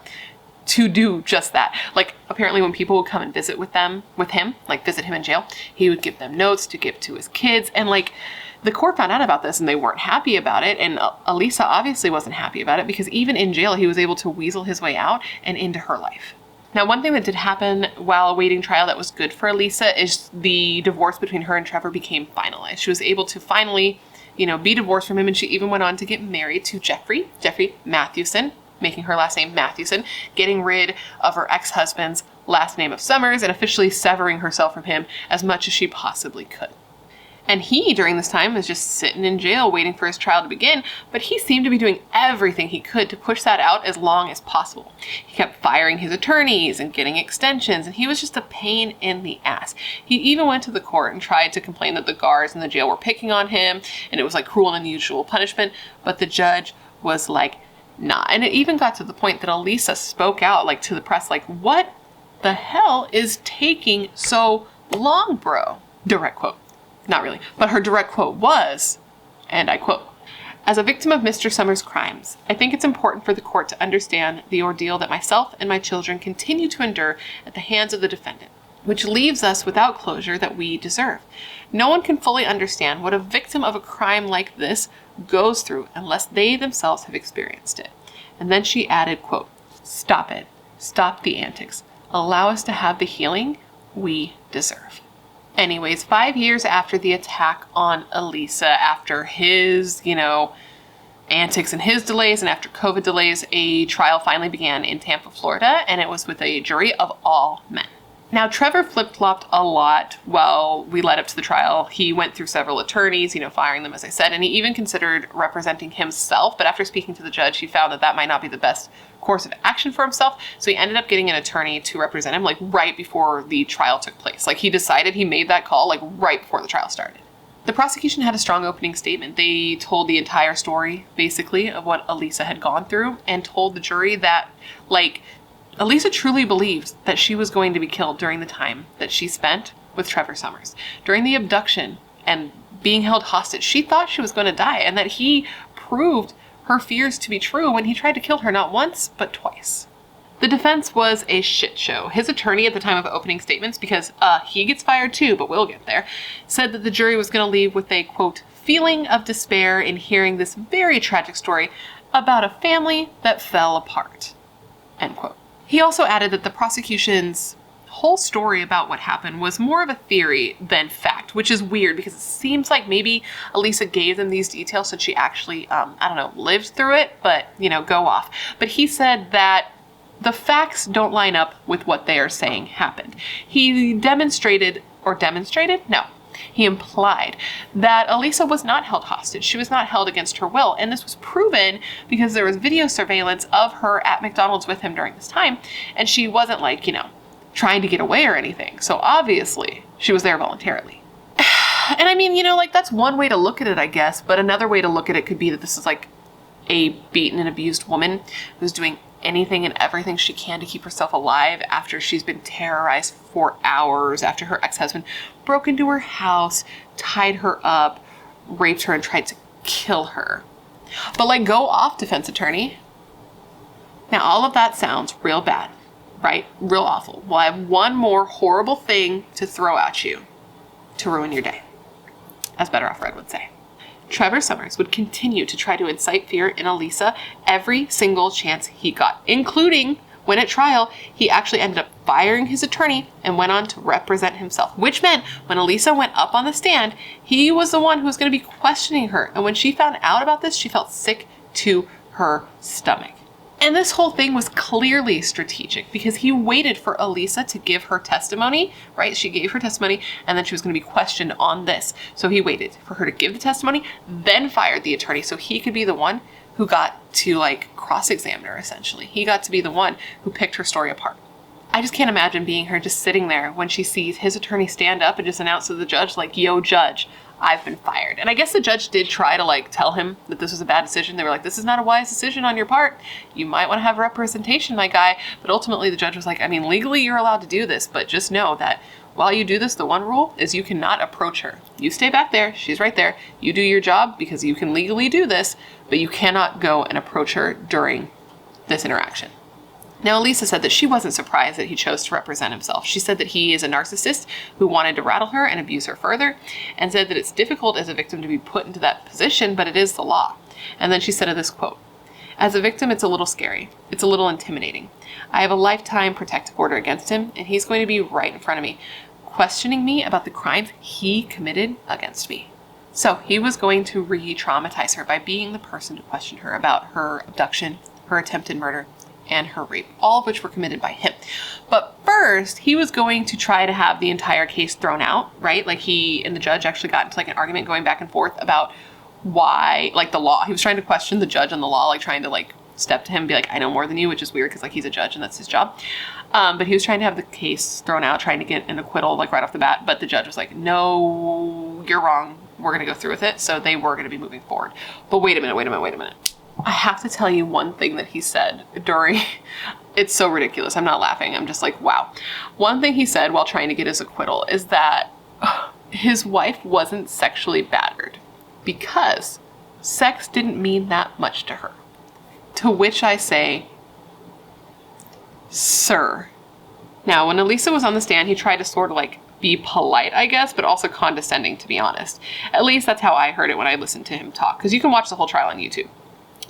to do just that. Like, apparently when people would come and visit with him, like visit him in jail, he would give them notes to give to his kids. And like, the court found out about this and they weren't happy about it. And Alisa obviously wasn't happy about it because even in jail, he was able to weasel his way out and into her life. Now, one thing that did happen while awaiting trial that was good for Alisa is the divorce between her and Trevor became finalized. She was able to finally, you know, be divorced from him, and she even went on to get married to Jeffrey Mathewson, making her last name Mathewson, getting rid of her ex-husband's last name of Summers and officially severing herself from him as much as she possibly could. And he, during this time, was just sitting in jail waiting for his trial to begin, but he seemed to be doing everything he could to push that out as long as possible. He kept firing his attorneys and getting extensions, and he was just a pain in the ass. He even went to the court and tried to complain that the guards in the jail were picking on him, and it was like cruel and unusual punishment, but the judge was like, nah. And it even got to the point that Alisa spoke out, like, to the press, like, what the hell is taking so long, bro? Direct quote. Not really, but her direct quote was, and I quote, "As a victim of Mr. Summers' crimes, I think it's important for the court to understand the ordeal that myself and my children continue to endure at the hands of the defendant, which leaves us without closure that we deserve. No one can fully understand what a victim of a crime like this goes through unless they themselves have experienced it." And then she added, quote, "Stop it. Stop the antics. Allow us to have the healing we deserve." Anyways, 5 years after the attack on Alisa, after his, antics and his delays, and after COVID delays, a trial finally began in Tampa, Florida, and it was with a jury of all men. Now, Trevor flip-flopped a lot while we led up to the trial. He went through several attorneys, firing them, as I said, and he even considered representing himself, but after speaking to the judge, he found that that might not be the best course of action for himself, so he ended up getting an attorney to represent him, right before the trial took place. He made that call, right before the trial started. The prosecution had a strong opening statement. They told the entire story, basically, of what Alisa had gone through, and told the jury that, Alisa truly believed that she was going to be killed during the time that she spent with Trevor Summers. During the abduction and being held hostage, she thought she was going to die, and that he proved her fears to be true when he tried to kill her not once, but twice. The defense was a shit show. His attorney at the time of opening statements, because he gets fired too, but we'll get there, said that the jury was going to leave with a, quote, feeling of despair in hearing this very tragic story about a family that fell apart, end quote. He also added that the prosecution's whole story about what happened was more of a theory than fact, which is weird because it seems like maybe Alisa gave them these details since she actually, lived through it, but, go off. But he said that the facts don't line up with what they are saying happened. He he implied that Alisa was not held hostage. She was not held against her will. And this was proven because there was video surveillance of her at McDonald's with him during this time. And she wasn't trying to get away or anything. So obviously she was there voluntarily. And I mean, that's one way to look at it, I guess. But another way to look at it could be that this is a beaten and abused woman who's doing anything and everything she can to keep herself alive after she's been terrorized for hours, after her ex-husband broke into her house, tied her up, raped her, and tried to kill her. But go off, defense attorney. Now, all of that sounds real bad, right? Real awful. Well, I have one more horrible thing to throw at you to ruin your day, as Better Off Red would say. Trevor Summers would continue to try to incite fear in Alisa every single chance he got, including when at trial, he actually ended up firing his attorney and went on to represent himself, which meant when Alisa went up on the stand, he was the one who was going to be questioning her. And when she found out about this, she felt sick to her stomach. And this whole thing was clearly strategic because he waited for Alisa to give her testimony, right? She gave her testimony and then she was going to be questioned on this. So he waited for her to give the testimony, then fired the attorney so he could be the one who got to cross-examine her, essentially. He got to be the one who picked her story apart. I just can't imagine being her just sitting there when she sees his attorney stand up and just announce to the judge, yo, judge, I've been fired. And I guess the judge did try to tell him that this was a bad decision. They were like, this is not a wise decision on your part. You might want to have representation, my guy. But ultimately the judge was like, legally you're allowed to do this, but just know that while you do this, the one rule is you cannot approach her. You stay back there. She's right there. You do your job because you can legally do this, but you cannot go and approach her during this interaction. Now, Alisa said that she wasn't surprised that he chose to represent himself. She said that he is a narcissist who wanted to rattle her and abuse her further, and said that it's difficult as a victim to be put into that position, but it is the law. And then she said of this quote, as a victim, it's a little scary. It's a little intimidating. I have a lifetime protective order against him, and he's going to be right in front of me, questioning me about the crimes he committed against me. So he was going to re-traumatize her by being the person to question her about her abduction, her attempted murder, and her rape, all of which were committed by him. But first, he was going to try to have the entire case thrown out, right? He and the judge actually got into an argument going back and forth about why, the law. He was trying to question the judge on the law, trying to step to him and be I know more than you, which is weird because he's a judge and that's his job. But he was trying to have the case thrown out, trying to get an acquittal right off the bat. But the judge was like, no, you're wrong. We're going to go through with it. So they were going to be moving forward. But wait a minute. I have to tell you one thing that he said during, it's so ridiculous. I'm not laughing. I'm just wow. One thing he said while trying to get his acquittal is that his wife wasn't sexually battered because sex didn't mean that much to her. To which I say, sir. Now, when Alisa was on the stand, he tried to sort of be polite, I guess, but also condescending, to be honest. At least that's how I heard it when I listened to him talk, because you can watch the whole trial on YouTube.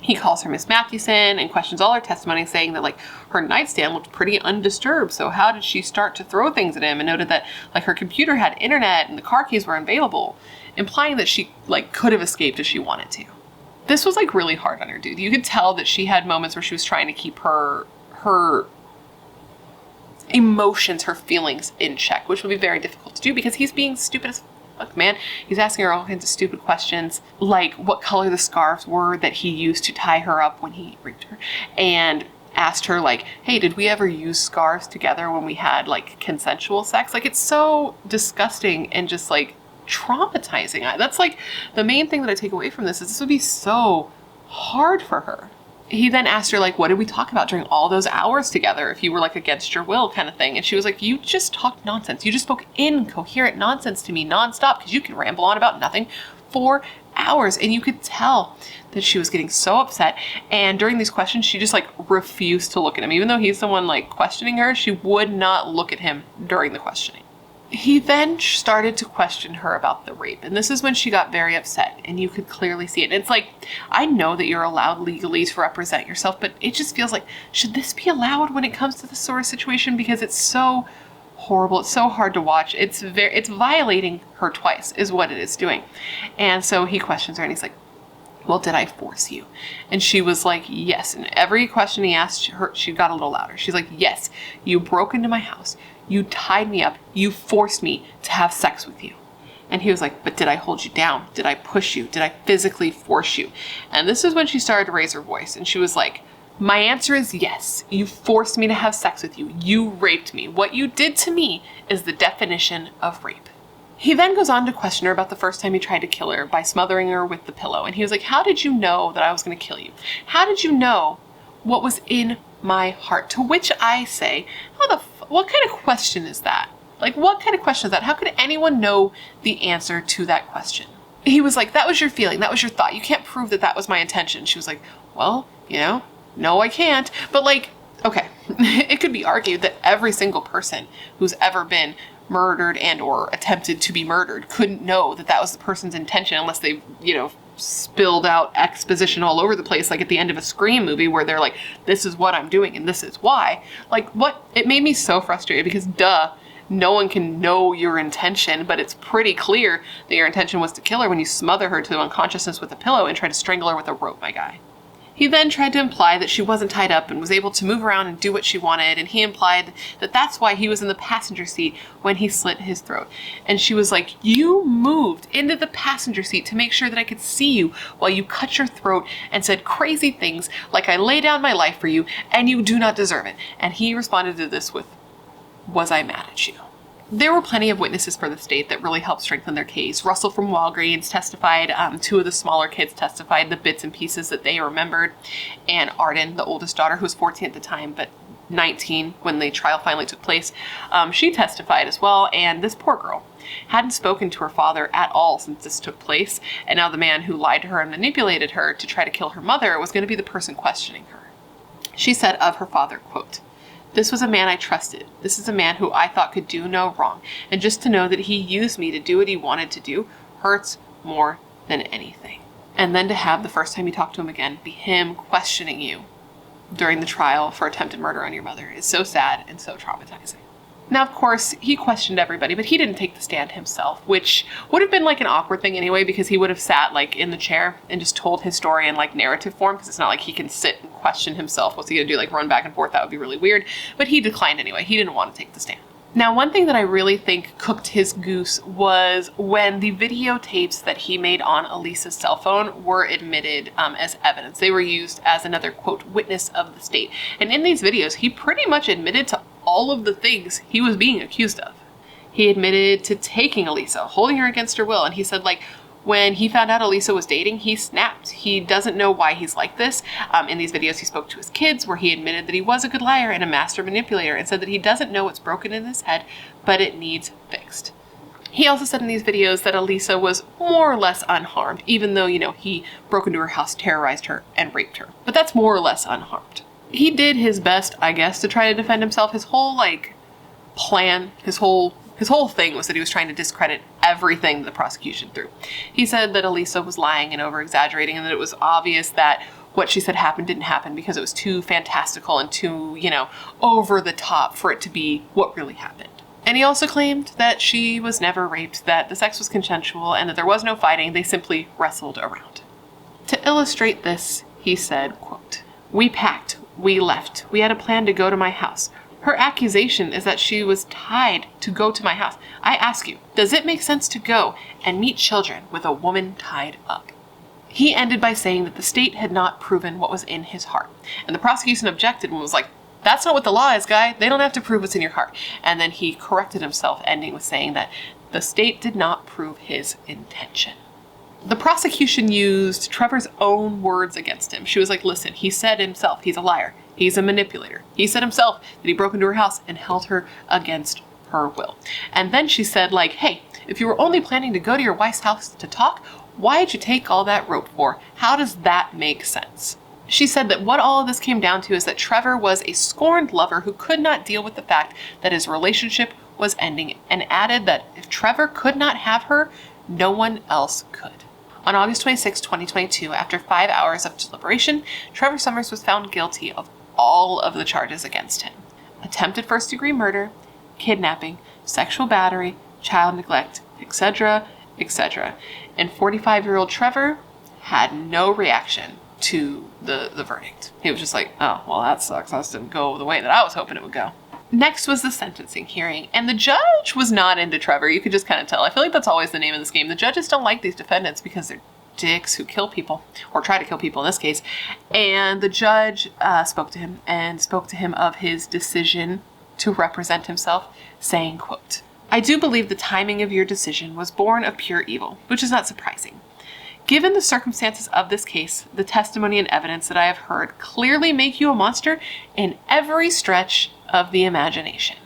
He calls her Miss Mathewson and questions all her testimony, saying that her nightstand looked pretty undisturbed. So how did she start to throw things at him? And noted that her computer had internet and the car keys were available, implying that she could have escaped if she wanted to. This was really hard on her, dude. You could tell that she had moments where she was trying to keep her emotions, her feelings in check, which would be very difficult to do because he's being stupid as fuck, man. He's asking her all kinds of stupid questions, like what color the scarves were that he used to tie her up when he raped her, and asked her hey, did we ever use scarves together when we had consensual sex? It's so disgusting and just traumatizing. That's the main thing that I take away from this is this would be so hard for her. He then asked her, what did we talk about during all those hours together if you were, against your will kind of thing? And she was like, you just talked nonsense. You just spoke incoherent nonsense to me nonstop because you can ramble on about nothing for hours. And you could tell that she was getting so upset. And during these questions, she just like refused to look at him. Even though he's the one like questioning her, she would not look at him during the questioning. He then started to question her about the rape. And this is when she got very upset, and you could clearly see it. And it's like, I know that you're allowed legally to represent yourself, but it just feels like, should this be allowed when it comes to this sort of situation? Because it's so horrible. It's so hard to watch. It's violating her twice is what it is doing. And so he questions her and he's like, well, did I force you? And she was like, yes. And every question he asked her, she got a little louder. She's like, yes, you broke into my house. You tied me up. You forced me to have sex with you. And he was like, but did I hold you down? Did I push you? Did I physically force you? And this is when she started to raise her voice. And she was like, my answer is yes. You forced me to have sex with you. You raped me. What you did to me is the definition of rape. He then goes on to question her about the first time he tried to kill her by smothering her with the pillow. And he was like, how did you know that I was going to kill you? How did you know what was in my heart? To which I say, what kind of question is that? Like, what kind of question is that? How could anyone know the answer to that question? He was like, that was your feeling. That was your thought. You can't prove that that was my intention. She was like, well, no, I can't. But like, okay, it could be argued that every single person who's ever been murdered and or attempted to be murdered couldn't know that that was the person's intention unless they, spilled out exposition all over the place, like at the end of a Scream movie where they're like, this is what I'm doing and this is why. Like, what? It made me so frustrated because no one can know your intention, but it's pretty clear that your intention was to kill her when you smother her to unconsciousness with a pillow and try to strangle her with a rope, my guy. He then tried to imply that she wasn't tied up and was able to move around and do what she wanted, and he implied that that's why he was in the passenger seat when he slit his throat. And she was like, you moved into the passenger seat to make sure that I could see you while you cut your throat and said crazy things like I lay down my life for you and you do not deserve it. And he responded to this with, was I mad at you? There were plenty of witnesses for the state that really helped strengthen their case. Russell from Walgreens testified, two of the smaller kids testified the bits and pieces that they remembered, and Arden, the oldest daughter, who was 14 at the time, but 19 when the trial finally took place, she testified as well, and this poor girl hadn't spoken to her father at all since this took place, and now the man who lied to her and manipulated her to try to kill her mother was going to be the person questioning her. She said of her father, quote, this was a man I trusted. This is a man who I thought could do no wrong. And just to know that he used me to do what he wanted to do hurts more than anything. And then to have the first time you talk to him again be him questioning you during the trial for attempted murder on your mother is so sad and so traumatizing. Now, of course, he questioned everybody, but he didn't take the stand himself, which would have been like an awkward thing anyway, because he would have sat like in the chair and just told his story in like narrative form, because it's not like he can sit and question himself. What's he gonna do, like run back and forth? That would be really weird. But he declined anyway. He didn't want to take the stand. Now, one thing that I really think cooked his goose was when the videotapes that he made on Alisa's cell phone were admitted as evidence. They were used as another, quote, witness of the state. And in these videos, he pretty much admitted to all of the things he was being accused of. He admitted to taking Alisa, holding her against her will. And he said, like, when he found out Alisa was dating, he snapped. He doesn't know why he's like this. In these videos, he spoke to his kids where he admitted that he was a good liar and a master manipulator and said that he doesn't know what's broken in his head, but it needs fixed. He also said in these videos that Alisa was more or less unharmed, even though, he broke into her house, terrorized her, and raped her. But that's more or less unharmed. He did his best, I guess, to try to defend himself. His whole, plan, his whole thing was that he was trying to discredit everything the prosecution threw. He said that Alisa was lying and over-exaggerating, and that it was obvious that what she said happened didn't happen because it was too fantastical and too, over the top for it to be what really happened. And he also claimed that she was never raped, that the sex was consensual, and that there was no fighting. They simply wrestled around. To illustrate this, he said, quote, we packed. We left. We had a plan to go to my house. Her accusation is that she was tied to go to my house. I ask you, does it make sense to go and meet children with a woman tied up? He ended by saying that the state had not proven what was in his heart. And the prosecution objected and was like, that's not what the law is, guy. They don't have to prove what's in your heart. And then he corrected himself, ending with saying that the state did not prove his intention. The prosecution used Trevor's own words against him. She was like, listen, he said himself, he's a liar. He's a manipulator. He said himself that he broke into her house and held her against her will. And then she said, hey, if you were only planning to go to your wife's house to talk, Why did you take all that rope for? How does that make sense? She said that what all of this came down to is that Trevor was a scorned lover who could not deal with the fact that his relationship was ending, and added that if Trevor could not have her, no one else could. On August 26, 2022, after 5 hours of deliberation, Trevor Summers was found guilty of all of the charges against him. Attempted first-degree murder, kidnapping, sexual battery, child neglect, etc., etc. And 45-year-old Trevor had no reaction to the verdict. He was just like, oh, well, that sucks. That didn't go the way that I was hoping it would go. Next was the sentencing hearing, and the judge was not into Trevor. You could just kind of tell. I feel like that's always the name of this game. The judges don't like these defendants because they're dicks who kill people, or try to kill people in this case. And the judge spoke to him of his decision to represent himself, saying, quote, "I do believe the timing of your decision was born of pure evil, which is not surprising. Given the circumstances of this case, the testimony and evidence that I have heard clearly make you a monster in every stretch of the imagination."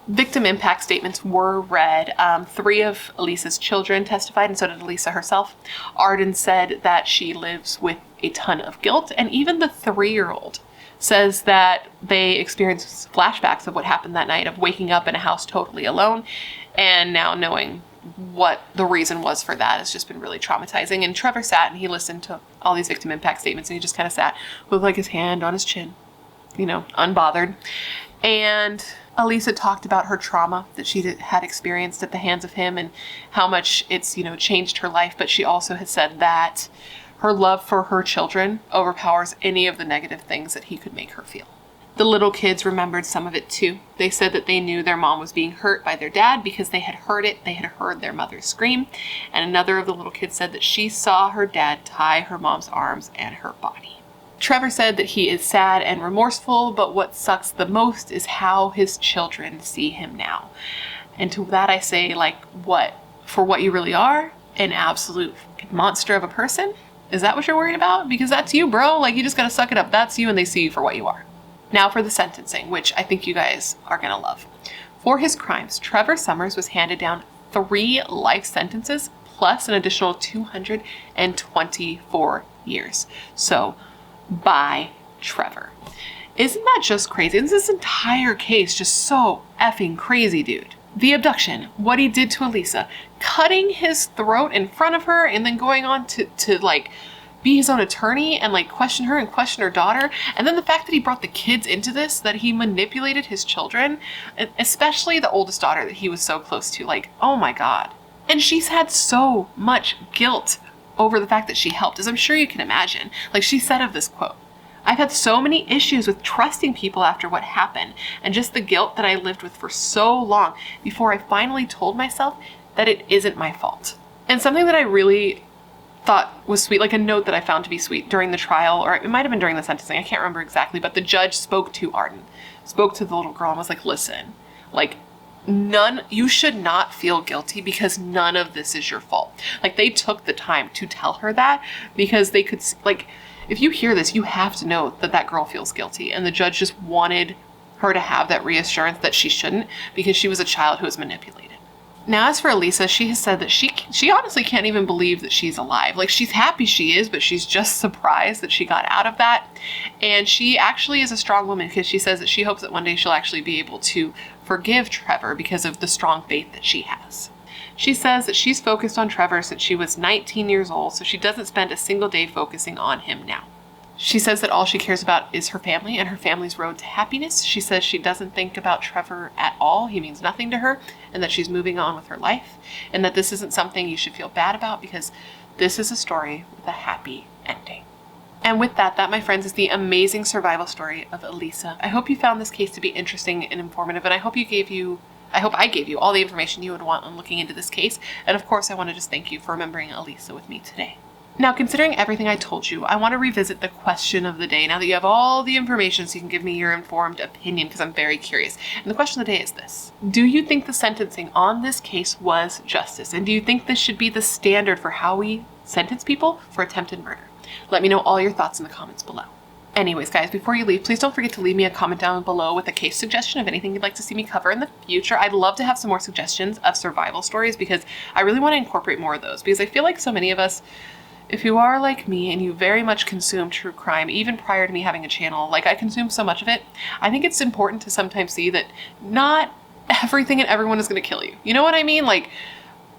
Victim impact statements were read. 3 of Alisa's children testified, and so did Alisa herself. Arden said that she lives with a ton of guilt, and even the 3-year-old says that they experienced flashbacks of what happened that night, of waking up in a house totally alone, and now knowing what the reason was for that has just been really traumatizing. And Trevor sat and he listened to all these victim impact statements, and he just kind of sat with like his hand on his chin, you know, unbothered. And Alisa talked about her trauma that she had experienced at the hands of him and how much it's, you know, changed her life. But she also had said that her love for her children overpowers any of the negative things that he could make her feel. The little kids remembered some of it too. They said that they knew their mom was being hurt by their dad because they had heard it. They had heard their mother scream. And another of the little kids said that she saw her dad tie her mom's arms and her body. Trevor said that he is sad and remorseful, but what sucks the most is how his children see him now. And to that I say, like, what? For what you really are? An absolute monster of a person? Is that what you're worried about? Because that's you, bro. Like, you just gotta suck it up. That's you, and they see you for what you are. Now for the sentencing, which I think you guys are gonna love. For his crimes, Trevor Summers was handed down 3 life sentences plus an additional 224 years. So, by Trevor. Isn't that just crazy? Isn't this entire case just so effing crazy, dude? The abduction, what he did to Alisa, cutting his throat in front of her and then going on to like be his own attorney and like question her and question her daughter. And then the fact that he brought the kids into this, that he manipulated his children, especially the oldest daughter that he was so close to, like, oh my God. And she's had so much guilt over the fact that she helped, as I'm sure you can imagine. Like she said of this quote, "I've had so many issues with trusting people after what happened, and just the guilt that I lived with for so long before I finally told myself that it isn't my fault." And something that I really thought was sweet, like a note that I found to be sweet during the trial, or it might have been during the sentencing, I can't remember exactly, but the judge spoke to Arden, spoke to the little girl and was like, listen, like, you should not feel guilty because none of this is your fault. Like, they took the time to tell her that because they could, like, if you hear this, you have to know that that girl feels guilty. And the judge just wanted her to have that reassurance that she shouldn't, because she was a child who was manipulated. Now, as for Alisa, she has said that she honestly can't even believe that she's alive. Like, she's happy she is, but she's just surprised that she got out of that. And she actually is a strong woman, because she says that she hopes that one day she'll actually be able to forgive Trevor because of the strong faith that she has. She says that she's focused on Trevor since she was 19 years old, so she doesn't spend a single day focusing on him now. She says that all she cares about is her family and her family's road to happiness. She says she doesn't think about Trevor at all. He means nothing to her, and that she's moving on with her life, and that this isn't something you should feel bad about because this is a story with a happy ending. And with that, my friends, is the amazing survival story of Alisa. I hope you found this case to be interesting and informative, and I hope I gave you all the information you would want on looking into this case. And of course, I want to just thank you for remembering Alisa with me today. Now, considering everything I told you, I want to revisit the question of the day now that you have all the information so you can give me your informed opinion, because I'm very curious. And the question of the day is this: do you think the sentencing on this case was justice? And do you think this should be the standard for how we sentence people for attempted murder? Let me know all your thoughts in the comments below. Anyways, guys, before you leave, please don't forget to leave me a comment down below with a case suggestion of anything you'd like to see me cover in the future. I'd love to have some more suggestions of survival stories because I really want to incorporate more of those, because I feel like so many of us, if you are like me and you very much consume true crime, even prior to me having a channel, like I consume so much of it, I think it's important to sometimes see that not everything and everyone is going to kill you. You know what I mean? Like,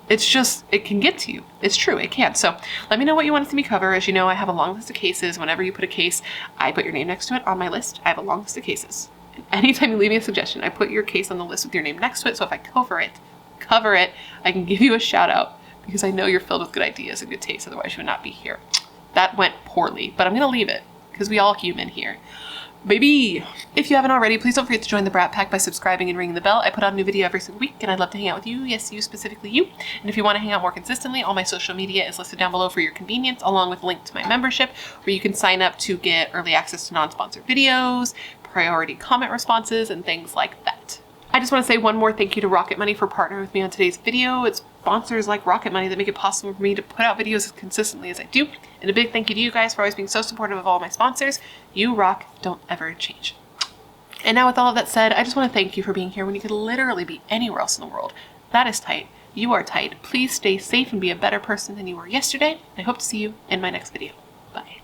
it's just, it can get to you. It's true, it can. So let me know what you want to see me cover. As you know, I have a long list of cases. Whenever you put a case, I put your name next to it on my list. I have a long list of cases. And anytime you leave me a suggestion, I put your case on the list with your name next to it. So if I cover it, I can give you a shout out because I know you're filled with good ideas and good taste. Otherwise you would not be here. That went poorly, but I'm going to leave it because we all human here. Baby! If you haven't already, please don't forget to join the Brat Pack by subscribing and ringing the bell. I put out a new video every single week, and I'd love to hang out with you. Yes, you, specifically you. And if you want to hang out more consistently, all my social media is listed down below for your convenience, along with a link to my membership, where you can sign up to get early access to non-sponsored videos, priority comment responses, and things like that. I just want to say one more thank you to Rocket Money for partnering with me on today's video. It's sponsors like Rocket Money that make it possible for me to put out videos as consistently as I do. And a big thank you to you guys for always being so supportive of all my sponsors. You rock, don't ever change. And now with all of that said, I just want to thank you for being here when you could literally be anywhere else in the world. That is tight. You are tight. Please stay safe and be a better person than you were yesterday. I hope to see you in my next video. Bye.